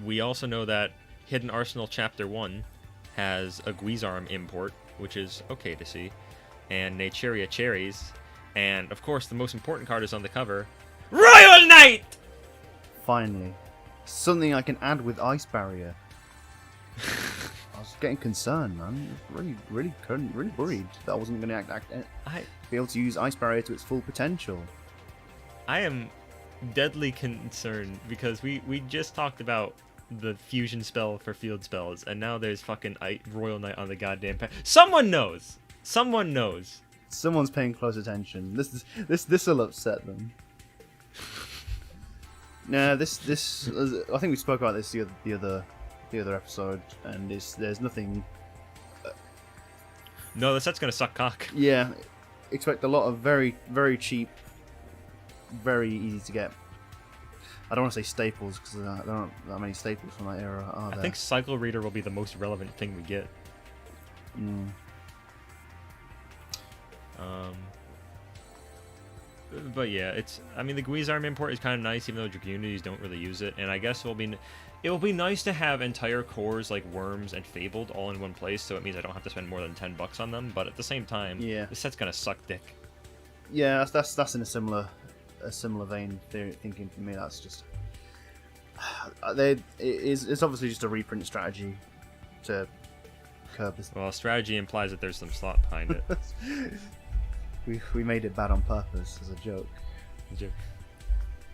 We also know that Hidden Arsenal Chapter 1 has a Guizarm import, which is okay to see, and Nacheria Cherries, and of course the most important card is on the cover, Royal Knight! Finally. Something I can add with Ice Barrier. I was getting concerned, man. Really worried that I wasn't going to be able to use Ice Barrier to its full potential. I am deadly concerned because we just talked about the fusion spell for field spells, and now there's fucking Royal Knight on the goddamn Someone knows. Someone knows. Someone's paying close attention. This will upset them. Nah, this I think we spoke about this the other episode, and there's nothing. No, the set's gonna suck cock. Yeah, expect a lot of very cheap, very easy to get. I don't want to say staples because there aren't that many staples from that era, are there? I think Cycle Reader will be the most relevant thing we get. But yeah, I mean, the Guizarm import is kind of nice, even though Dragunities don't really use it. And I guess it will be nice to have entire cores like Worms and Fabled all in one place, so it means I don't have to spend more than $10 on them. But at the same time, this set's gonna suck dick. Yeah, that's in a similar vein thinking for me. That's just it's obviously just a reprint strategy to curb this. Well, strategy implies that there's some slot behind it. we made it bad on purpose as a joke.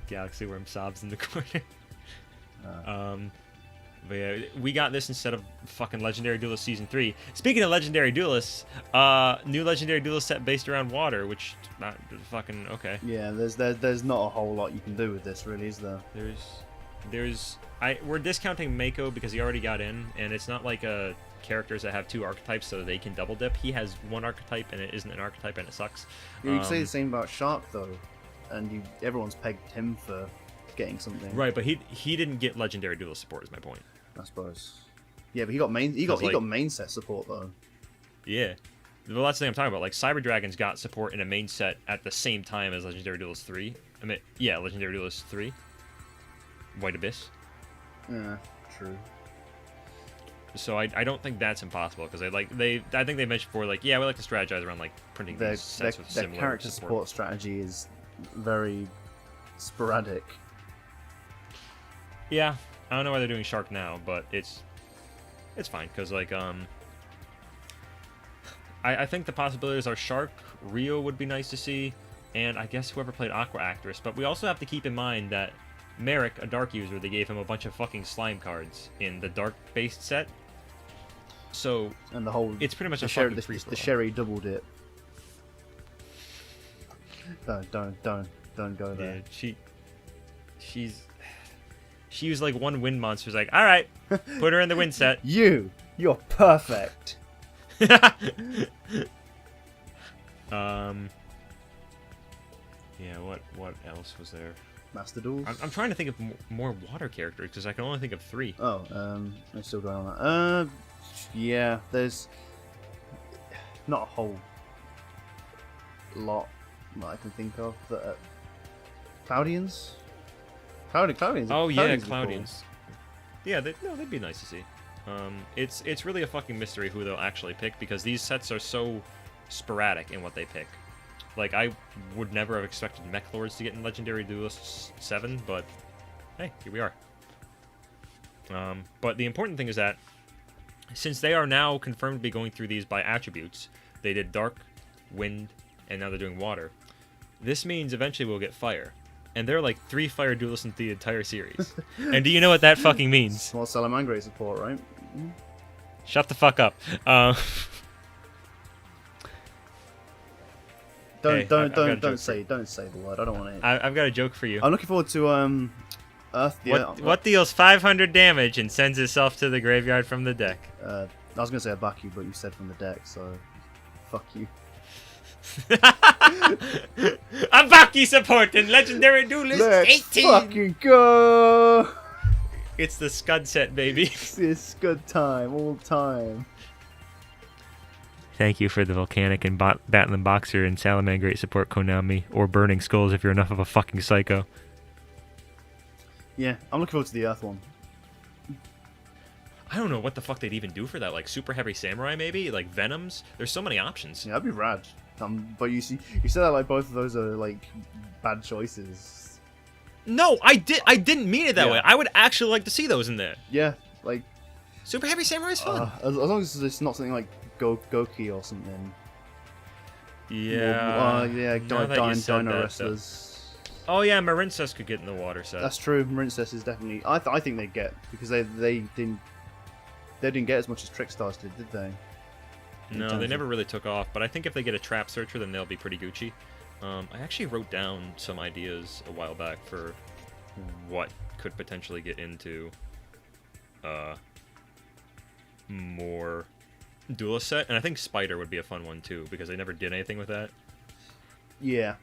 Galaxy Worm sobs in the corner. But yeah, we got this instead of fucking Legendary Duelist Season 3. Speaking of Legendary Duelists, new Legendary Duelist set based around water, which not fucking okay. Yeah, there's not a whole lot you can do with this, really, is there? We're discounting Mako because he already got in, and it's not like characters that have 2 archetypes so they can double dip. He has 1 archetype and it isn't an archetype and it sucks. Yeah, you could say the same about Shark though, and everyone's pegged him for getting something. Right, but he didn't get Legendary Duelist support is my point. I suppose. Yeah, but he got main set support though. Yeah. Well, that's the thing I'm talking about. Like, Cyber Dragon's got support in a main set at the same time as Legendary Duelist 3. I mean, yeah, Legendary Duelist 3. White Abyss. Yeah, true. So I don't think that's impossible because I think they mentioned before, like, yeah, we like to strategize around like printing these sets with similar character support strategy is very sporadic. Yeah, I don't know why they're doing Shark now, but it's fine because like I think the possibilities are Shark, Rio would be nice to see, and I guess whoever played Aqua Actress. But we also have to keep in mind that Merrick, a Dark user, they gave him a bunch of fucking slime cards in the Dark-based set. So and the whole it's pretty much the Sherry double dip. Don't go there. Yeah, she used like 1 wind monster. Was like, all right, put her in the wind set. You're perfect. Yeah. What else was there? Master Duels. I'm trying to think of more water characters because I can only think of 3. Oh, I'm still going on that. Yeah, there's not a whole lot that I can think of. That Cloudians. Cloudians. Oh yeah, Cloudians. Cloudians. Yeah, they'd be nice to see. It's really a fucking mystery who they'll actually pick because these sets are so sporadic in what they pick. Like, I would never have expected Mech Lords to get in Legendary Duelist 7, but hey, here we are. But the important thing is that since they are now confirmed to be going through these by attributes, they did Dark, Wind, and now they're doing Water. This means eventually we'll get Fire. And there are like 3 Fire Duelists in the entire series. And do you know what that fucking means? Small Salamangre support, right? Shut the fuck up. Don't say the word. I don't want to. I've got a joke for you. I'm looking forward to Earth. What deals 500 damage and sends itself to the graveyard from the deck? I was gonna say a Baku, but you said from the deck, so fuck you. A Baki support in Legendary Duelist 18. Let's fucking go! It's the Scud set, baby. It's good time, all time. Thank you for the Volcanic and Battling Boxer and Salamangreat support, Konami, or Burning Skulls if you're enough of a fucking psycho. Yeah, I'm looking forward to the Earth one. I don't know what the fuck they'd even do for that. Like Super Heavy Samurai, maybe? Like Venoms? There's so many options. Yeah, that'd be rad. But you said that like both of those are like bad choices. No, I didn't mean it that way. I would actually like to see those in there. Yeah, like Super Heavy Samurai is fun. As long as it's not something like Goki or something. Yeah. Yeah, now that you said Dino that, Wrestlers. Oh yeah, Marincess could get in the water set. That's true. Marincess is definitely. I think they get because they didn't get as much as Trickstars did they? No, they never really took off. But I think if they get a Trap Searcher, then they'll be pretty Gucci. I actually wrote down some ideas a while back for what could potentially get into more Duelist set, and I think Spider would be a fun one too because they never did anything with that. Yeah.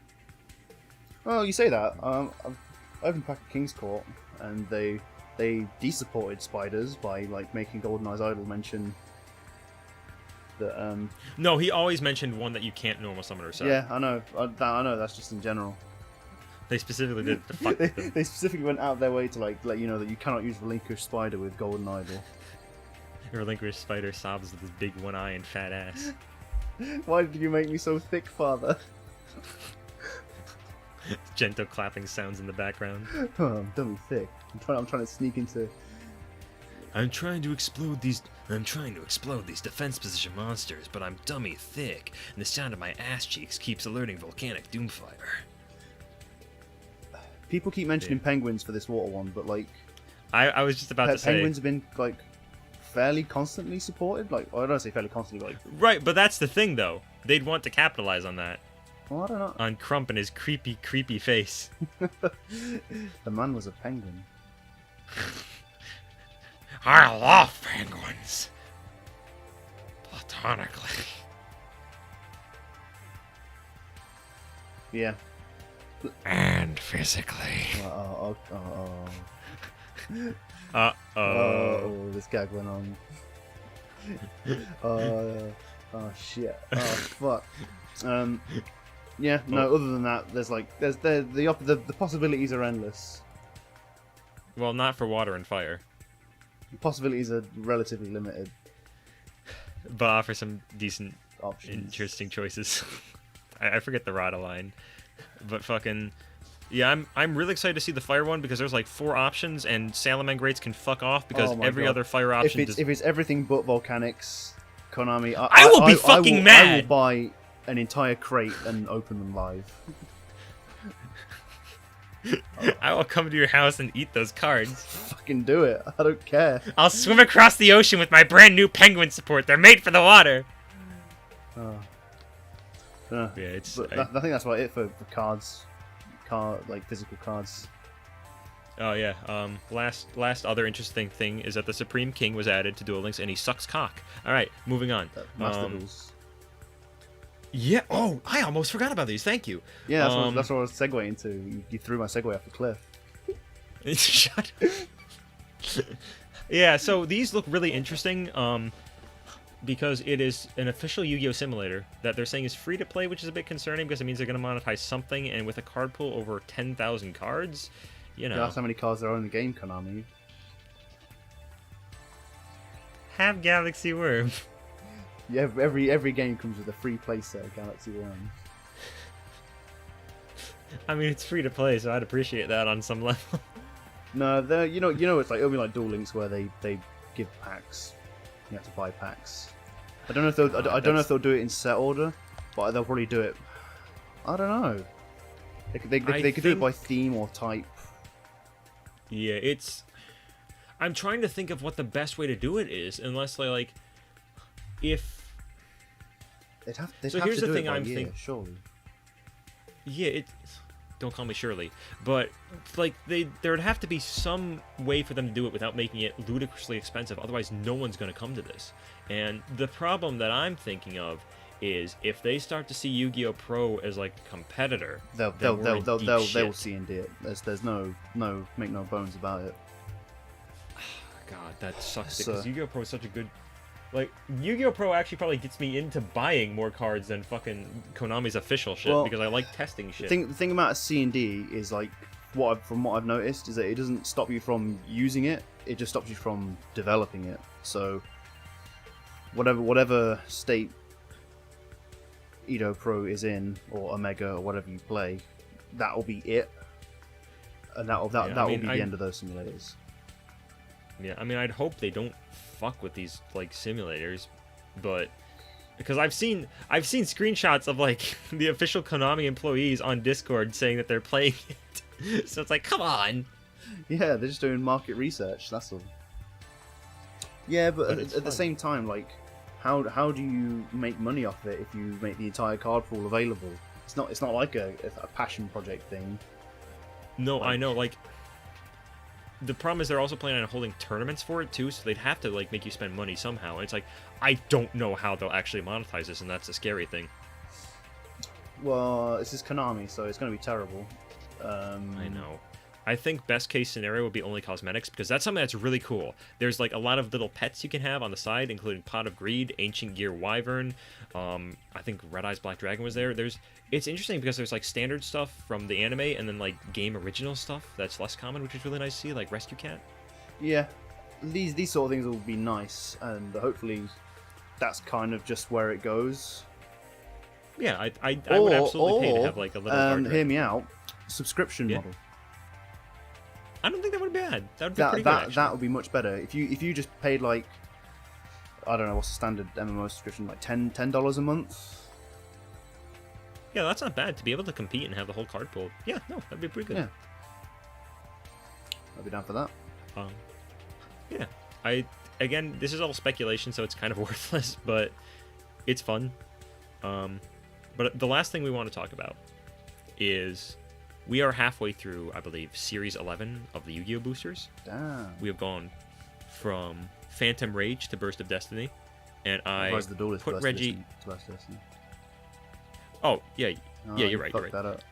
Well, you say that. I've opened pack of King's Court, and they de-supported spiders by like making GoldenEye's Idol mention that. No, he always mentioned one that you can't normal summon or set. Yeah, I know. I know. That's just in general. They specifically did the fuck. They specifically went out of their way to like let you know that you cannot use Relinquish Spider with Golden Idol. Relinquish Spider sobs with his big one eye and fat ass. Why did you make me so thick, father? Gentle clapping sounds in the background. Oh, I'm dummy thick. I'm trying to sneak into. I'm trying to explode these defense position monsters, but I'm dummy thick, and the sound of my ass cheeks keeps alerting volcanic doomfire. People keep mentioning penguins for this water one, but like I was just about to say penguins have been like fairly constantly supported. Like, I don't say fairly constantly, but like right, but that's the thing though. They'd want to capitalize on that. Well, I don't know. On Crump and his creepy face. The man was a penguin. I love penguins. Platonically. Yeah. And physically. Oh, this gag went on. Oh shit. Oh fuck. Yeah. No. Other than that, there's the possibilities are endless. Well, not for water and fire. The possibilities are relatively limited. But offer some decent, Options. interesting choices. I forget the Rada line, but fucking. Yeah, I'm really excited to see the fire one because there's like 4 options and Salamangreats can fuck off because every other fire option. If it's everything but volcanics, Konami, I will be fucking mad. I will buy an entire crate and open them live. I will come to your house and eat those cards. Fucking do it. I don't care. I'll swim across the ocean with my brand new penguin support. They're made for the water. Yeah, it's. I think that's about it for cards. Like physical cards. Oh yeah. Last other interesting thing is that the Supreme King was added to Duel Links and he sucks cock. All right, moving on. Master Duels. Yeah. Oh, I almost forgot about these. Thank you. Yeah, that's what I was segueing to. You threw my segue off the cliff. Shut up. Yeah. So these look really interesting. Because it is an official Yu-Gi-Oh! Simulator that they're saying is free to play, which is a bit concerning because it means they're going to monetize something, and with a card pool over 10,000 cards, you know. That's how many cards there are in the game, Konami. Have Galaxy Worm. Yeah, every game comes with a free playset of Galaxy Worm. I mean, it's free to play, so I'd appreciate that on some level. No, you know, it's like it'll be like Duel Links where they give packs. You have to buy packs. I don't know if they'll. I don't know if they'll do it in set order, but they'll probably do it. I don't know. They could do it by theme or type. Yeah, it's. I'm trying to think of what the best way to do it is, unless like, if. They'd have so to here's the do thing it by I'm year, thinking. surely. Yeah, it. Don't call me Shirley, but like there would have to be some way for them to do it without making it ludicrously expensive. Otherwise, no one's going to come to this. And the problem that I'm thinking of is if they start to see Yu-Gi-Oh! Pro as like a competitor, they'll C&D it. There's no make no bones about it. God, that sucks because Yu-Gi-Oh! Pro is such a good. Like, Yu-Gi-Oh! Pro actually probably gets me into buying more cards than fucking Konami's official shit, because I like testing shit. The thing about C&D is, like, from what I've noticed, is that it doesn't stop you from using it, it just stops you from developing it. So, whatever state Edo Pro is in, or Omega, or whatever you play, that'll be it. And that'll be the end of those simulators. Yeah, I mean, I'd hope they don't fuck with these like simulators, but because I've seen screenshots of like the official Konami employees on Discord saying that they're playing it. So it's like, come on. Yeah, they're just doing market research. That's all. Yeah, but at the same time, like, how do you make money off it if you make the entire card pool available? It's not like a passion project thing. No, like, I know. Like, the problem is they're also planning on holding tournaments for it too, so they'd have to like make you spend money somehow. And it's like, I don't know how they'll actually monetize this, and that's the scary thing. Well, this is Konami, so it's going to be terrible. I know. I think best case scenario would be only cosmetics, because that's something that's really cool. There's like a lot of little pets you can have on the side, including Pot of Greed, Ancient Gear Wyvern. I think Red Eyes Black Dragon was there. It's interesting because there's like standard stuff from the anime, and then like game original stuff that's less common, which is really nice to see, like Rescue Cat. Yeah, these sort of things will be nice, and hopefully that's kind of just where it goes. Yeah, I would absolutely pay to have like a little. Hear me out. Subscription model. I don't think that would be bad. That would be pretty good, actually. That would be much better if you just paid like, I don't know, what's the standard MMO subscription, like $10 a month. Yeah, that's not bad to be able to compete and have the whole card pool. Yeah, no, that'd be pretty good. Yeah, I'd be down for that. Yeah, again, this is all speculation, so it's kind of worthless, but it's fun. But the last thing we want to talk about is we are halfway through, I believe, Series 11 of the Yu-Gi-Oh! Boosters. Damn. We have gone from Phantom Rage to Burst of Destiny, and I the Duelist put Reggie... to Burst of Destiny. Oh, yeah, you're right. Fucked that up.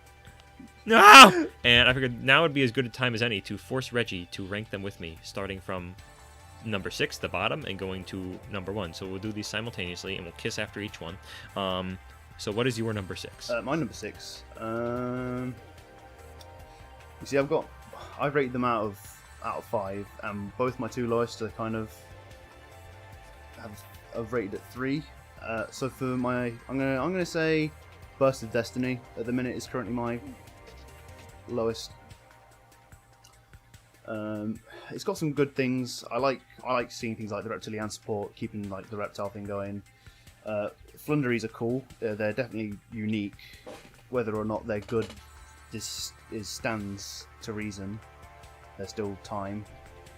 No! And I figured now would be as good a time as any to force Reggie to rank them with me, starting from number 6, the bottom, and going to number 1. So we'll do these simultaneously, and we'll kiss after each one. So what is your number 6? My number 6. You see, I've rated them out of 5, and both my two lowest are kind of I've rated at 3. So for my, I'm gonna say Burst of Destiny at the minute is currently my lowest. It's got some good things. I like seeing things like the Reptilian support, keeping like the reptile thing going. Flunderies are cool. They're definitely unique. Whether or not they're good, this stands to reason. There's still time.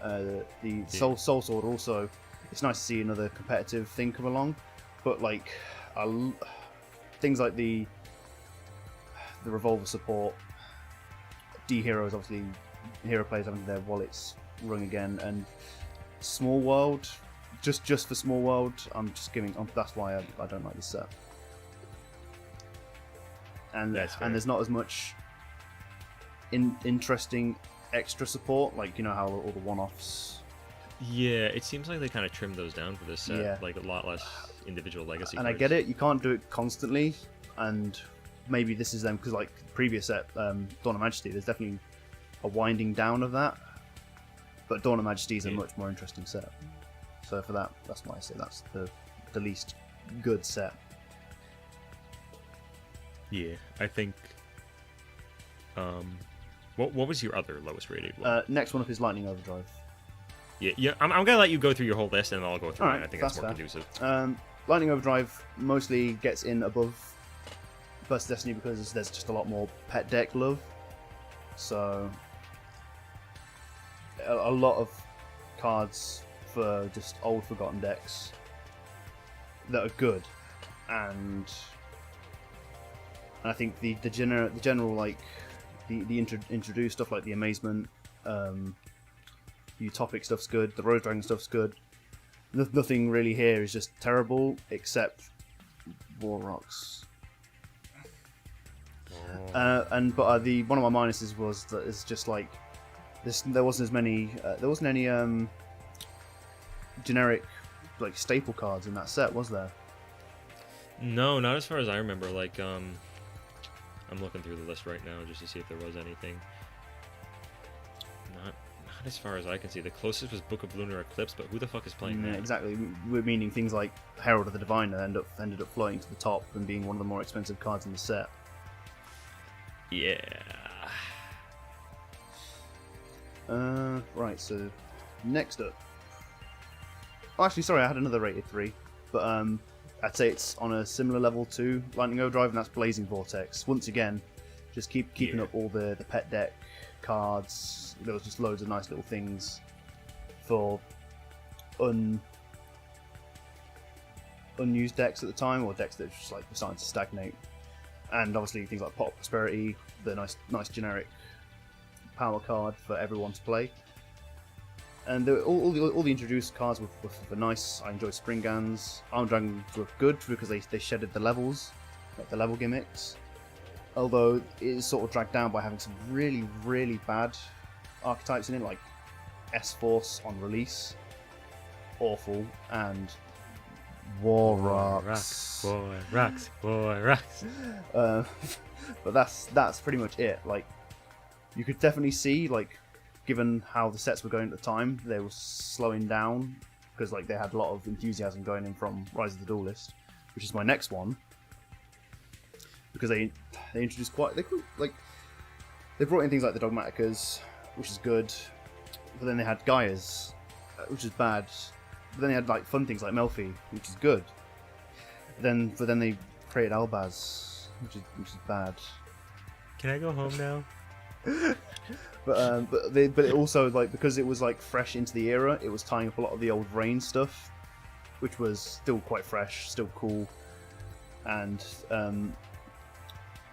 The Soul Sword also. It's nice to see another competitive thing come along, but like things like the revolver support, D heroes, obviously hero players having their wallets rung again, and Small World, just for Small World, I'm just giving. That's why I don't like this set. And there's not as much interesting extra support, like you know how all the one-offs. Yeah, it seems like they kind of trimmed those down for this set. Yeah. Like a lot less individual legacy And cards. I get it, you can't do it constantly, and maybe this is them because like the previous set, Dawn of Majesty, there's definitely a winding down of that. But Dawn of Majesty is a much more interesting set. So for that, that's why I say that's the least good set. Yeah, I think. What was your other lowest rated one? Next one up is Lightning Overdrive. Yeah. I'm gonna let you go through your whole list, and then I'll go through All mine. right, I think that's more fair. conducive. Lightning Overdrive mostly gets in above Burst of Destiny because there's just a lot more pet deck love. So a lot of cards for just old forgotten decks that are good, and I think the general like the introduced stuff like the Amazement, Utopic stuff's good, the Rose Dragon stuff's good. Nothing really here is just terrible except War Rocks. But one of my minuses was that it's just like this. There wasn't any generic like staple cards in that set, was there? No, not as far as I remember. Like, I'm looking through the list right now just to see if there was anything. Not as far as I can see. The closest was Book of Lunar Eclipse, but who the fuck is playing that? Exactly. We're meaning things like Herald of the Diviner ended up floating to the top and being one of the more expensive cards in the set. Yeah. Right, so Next up. Oh, actually, sorry, I had another rated 3. But I'd say it's on a similar level to Lightning Overdrive, and that's Blazing Vortex. Once again, just keeping up all the pet deck cards. There was just loads of nice little things for unused decks at the time, or decks that were just like starting to stagnate. And obviously things like Pot of Prosperity, the nice generic power card for everyone to play. And all the introduced cards were nice. I enjoyed Springans. Arm Dragons were good because they shedded the levels, like the level gimmicks. Although it is sort of dragged down by having some really, really bad archetypes in it, like S-Force on release. Awful. And War Rocks. War Rocks. But that's pretty much it. Like, you could definitely see, like, given how the sets were going at the time, they were slowing down because like they had a lot of enthusiasm going in from Rise of the Duelist, which is my next one. Because they introduced they brought in things like the Dogmaticas, which is good, but then they had Gaias, which is bad. But then they had like fun things like Melfi, which is good. But then they created Albaz, which is bad. Can I go home now? But it also, like, because it was like fresh into the era, it was tying up a lot of the old Reign stuff, which was still quite fresh, still cool, and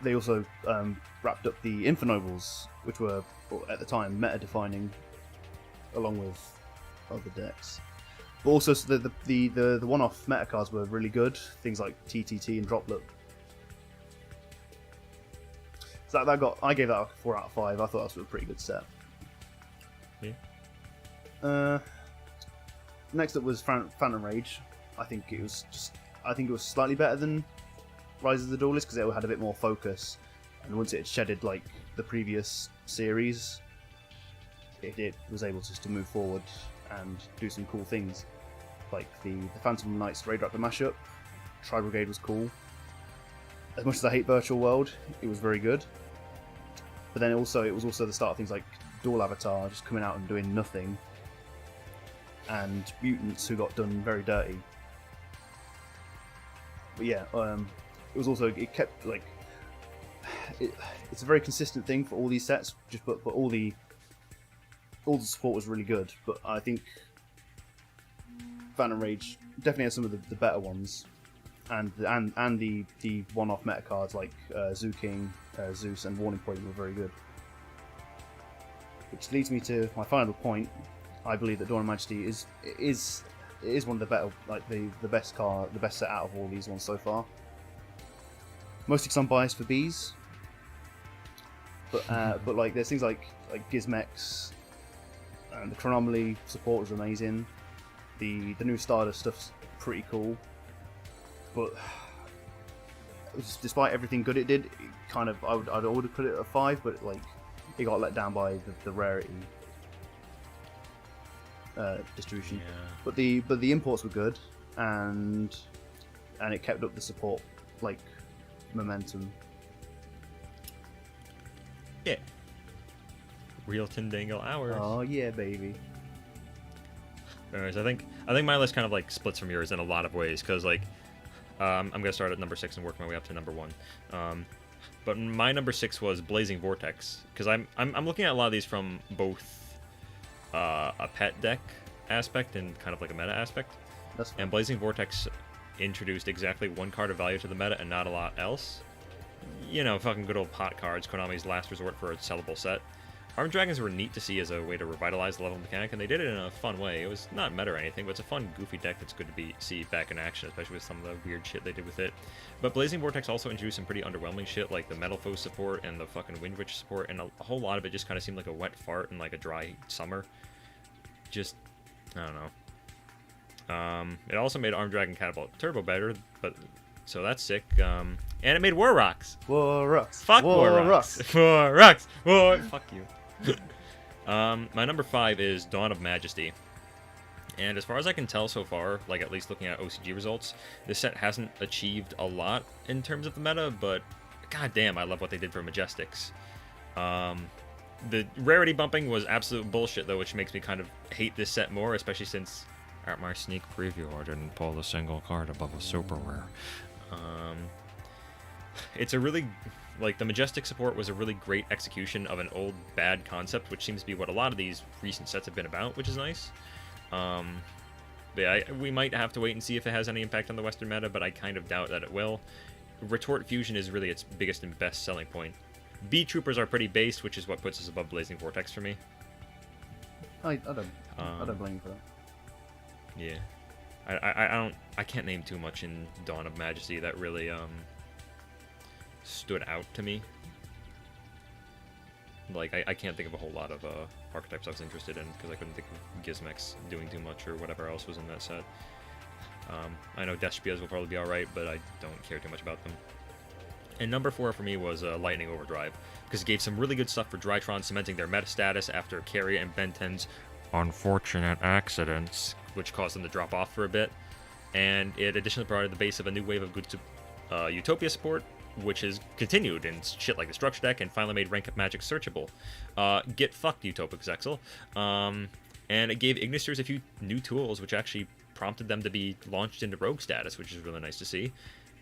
they also wrapped up the Infernobles, which were at the time meta-defining, along with other decks. But also the one-off meta cards were really good, things like TTT and Droplet. So I gave that a 4 out of 5. I thought that was a pretty good set. Yeah. Next up was Phantom Rage. I think it was slightly better than Rise of the Duelist because it had a bit more focus, and once it had shedded like the previous series, it was able just to move forward and do some cool things. Like the Phantom Knights Raid Raptor mashup, Tri Brigade was cool. As much as I hate Virtual World, it was very good. But then it was also the start of things like Dual Avatar just coming out and doing nothing, and Mutants who got done very dirty. But yeah, it kept like it's a very consistent thing for all these sets. But all the support was really good. But I think Phantom Rage definitely has some of the better ones. And the one-off meta cards like Zoo King, Zeus, and Warning Point were very good. Which leads me to my final point. I believe that Dawn of Majesty is one of the better, like the best card, the best set out of all these ones so far. Mostly because I'm biased for bees, but like there's things like Gizmex, and the Chronomaly support was amazing. The new Stardust stuff's pretty cool. But despite everything good it did, it kind of I'd already put it at a 5, but like it got let down by the rarity distribution. Yeah. But the imports were good, and it kept up the support like momentum. Yeah. Real Tindangle hours. Oh yeah, baby. Anyways, I think my list kind of like splits from yours in a lot of ways because like. I'm gonna start at number 6 and work my way up to number 1. But my number 6 was Blazing Vortex because I'm looking at a lot of these from both a pet deck aspect and kind of like a meta aspect. And Blazing Vortex introduced exactly one card of value to the meta and not a lot else. You know, fucking good old pot cards, Konami's last resort for a sellable set. Armed Dragons were neat to see as a way to revitalize the level mechanic, and they did it in a fun way. It was not meta or anything, but it's a fun, goofy deck that's good to see back in action, especially with some of the weird shit they did with it. But Blazing Vortex also introduced some pretty underwhelming shit, like the Metal Foe support and the fucking Wind Witch support, and a whole lot of it just kind of seemed like a wet fart in like a dry summer. Just, I don't know. It also made Armed Dragon Catapult Turbo better, but so that's sick. And it made War Rocks. War Rocks. Fuck War Rocks. War Rocks. War. Fuck you. My number 5 is Dawn of Majesty. And as far as I can tell so far, like at least looking at OCG results, this set hasn't achieved a lot in terms of the meta, but goddamn, I love what they did for Majestics. The rarity bumping was absolute bullshit, though, which makes me kind of hate this set more, especially since at my sneak preview I didn't pull a single card above a super rare. It's a really, like, the Majestic support was a really great execution of an old bad concept, which seems to be what a lot of these recent sets have been about, which is nice. But yeah, we might have to wait and see if it has any impact on the Western meta, but I kind of doubt that it will. Retort Fusion is really its biggest and best selling point. B Troopers are pretty based, which is what puts us above Blazing Vortex for me. I don't blame you for that. Yeah, I can't name too much in Dawn of Majesty that really stood out to me. Like, I can't think of a whole lot of archetypes I was interested in because I couldn't think of Gizmex doing too much or whatever else was in that set. I know despias will probably be alright, but I don't care too much about them. And number 4 for me was Lightning Overdrive, because it gave some really good stuff for Drytron, cementing their meta status after Carrier and Ben 10's unfortunate accidents, which caused them to drop off for a bit. And it additionally provided the base of a new wave of good Utopia support, which has continued in shit like the Structure Deck and finally made Rank Up Magic searchable. Get fucked, Utopic Zexal. And it gave Ignisters a few new tools, which actually prompted them to be launched into Rogue status, which is really nice to see.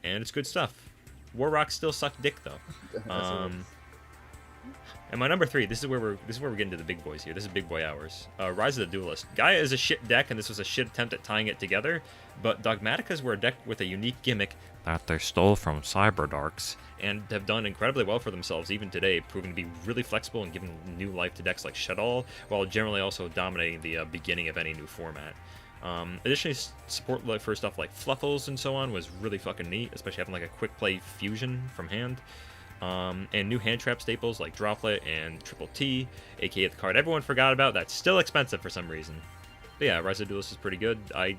And it's good stuff. Warrock still sucked dick though. And my number 3, this is where we're getting to the big boys here. This is big boy hours. Rise of the Duelist. Gaia is a shit deck, and this was a shit attempt at tying it together. But Dogmaticas were a deck with a unique gimmick that they stole from Cyberdarks, and have done incredibly well for themselves even today, proving to be really flexible and giving new life to decks like Shaddoll, while generally also dominating the beginning of any new format. Additionally, support for stuff like Fluffles and so on was really fucking neat, especially having like a quick play fusion from hand. And new hand trap staples like Droplet and Triple T, aka the card everyone forgot about that's still expensive for some reason. But yeah, Rise of the Duelist is pretty good. I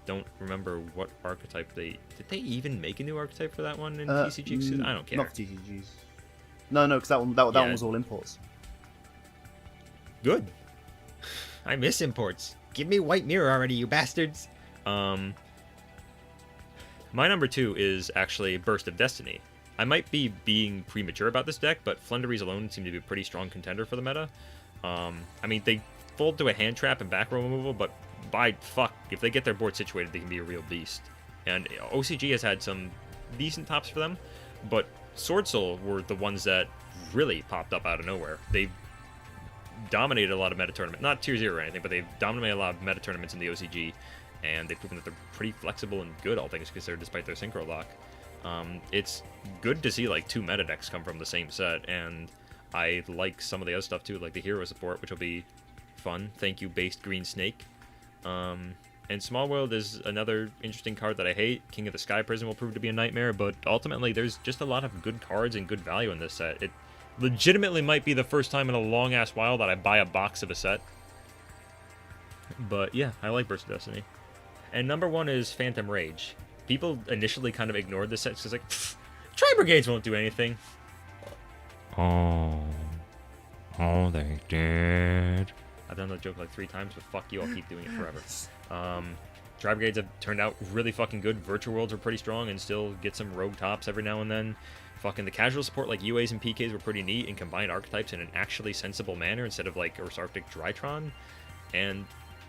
don't remember what archetype did they even make a new archetype for that one in TCG? I don't care. Not for TCGs. No, because that one was all imports. Good. I miss imports. Give me White Mirror already, you bastards. My number 2 is actually Burst of Destiny. I might be being premature about this deck, but Flunderies alone seem to be a pretty strong contender for the meta. I mean, they fold to a hand trap and back row removal, but by fuck, if they get their board situated, they can be a real beast. And OCG has had some decent tops for them, but Sword Soul were the ones that really popped up out of nowhere. They dominated a lot of meta tournaments, not tier 0 or anything, but they've dominated a lot of meta tournaments in the OCG, and they've proven that they're pretty flexible and good, all things considered, despite their synchro lock. It's good to see like 2 meta decks come from the same set, and I like some of the other stuff too, like the hero support, which will be fun. Thank you, Based Green Snake. And Small World is another interesting card that I hate. King of the Sky Prison will prove to be a nightmare, but ultimately there's just a lot of good cards and good value in this set. It legitimately might be the first time in a long-ass while that I buy a box of a set. But yeah, I like Burst of Destiny. And number 1 is Phantom Rage. People initially kind of ignored this set because like, Tri-Brigades won't do anything. Oh, they did. I've done that joke like 3 times, but fuck you, I'll keep doing it forever. Tri-Brigades have turned out really fucking good. Virtual Worlds are pretty strong and still get some rogue tops every now and then. Fucking the casual support like UAs and PKs were pretty neat and combined archetypes in an actually sensible manner instead of like Ursarctic Drytron. And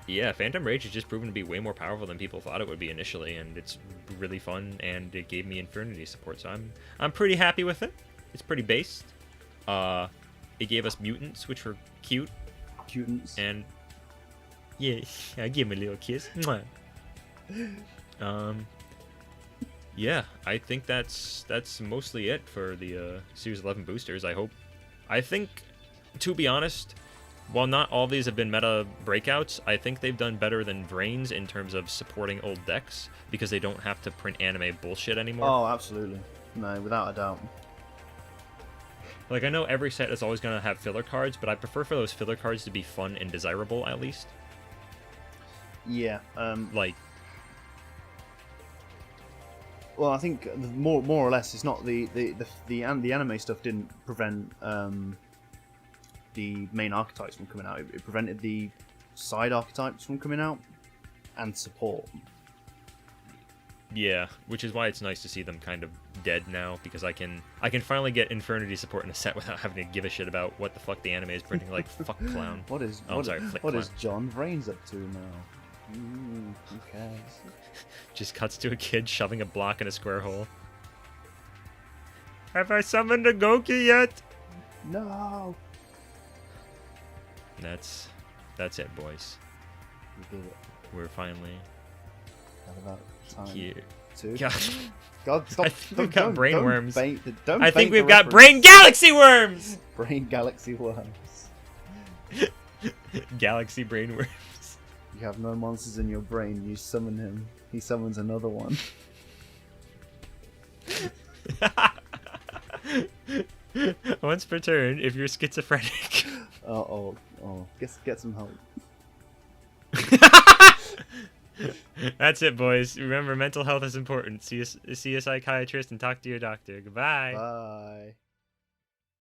yeah, Phantom Rage has just proven to be way more powerful than people thought it would be initially, and it's really fun, and it gave me Infernity support, so I'm pretty happy with it. It's pretty based. It gave us mutants, which were cute. Mutants. And yeah, give me a little kiss. Mwah. Yeah, I think that's mostly it for the Series 11 boosters. I think, to be honest, while not all of these have been meta breakouts, I think they've done better than Drains in terms of supporting old decks because they don't have to print anime bullshit anymore. Oh, absolutely. No, without a doubt. Like, I know every set is always going to have filler cards, but I prefer for those filler cards to be fun and desirable, at least. Yeah. Like... Well, I think more or less, it's not the anime stuff didn't prevent the main archetypes from coming out. It prevented the side archetypes from coming out and support. Yeah, which is why it's nice to see them kind of dead now, because I can finally get Infernity support in a set without having to give a shit about what the fuck the anime is printing. Like, fuck clown. What is Oh, I'm sorry, Flick what Clown. is John Vrains up to now? Who cares? Just cuts to a kid shoving a block in a square hole. Have I summoned a Goki yet? No. That's it, boys. We did it. We're finally How about time here. two? God, God, stop! I think we've got brain worms. Don't I think bait the we've got reference. brain galaxy worms. Brain galaxy worms. Galaxy brain worms. You have no monsters in your brain. You summon him. He summons another one. Once per turn, if you're schizophrenic. Oh. Get some help. That's it, boys. Remember, mental health is important. See a psychiatrist and talk to your doctor. Goodbye. Bye.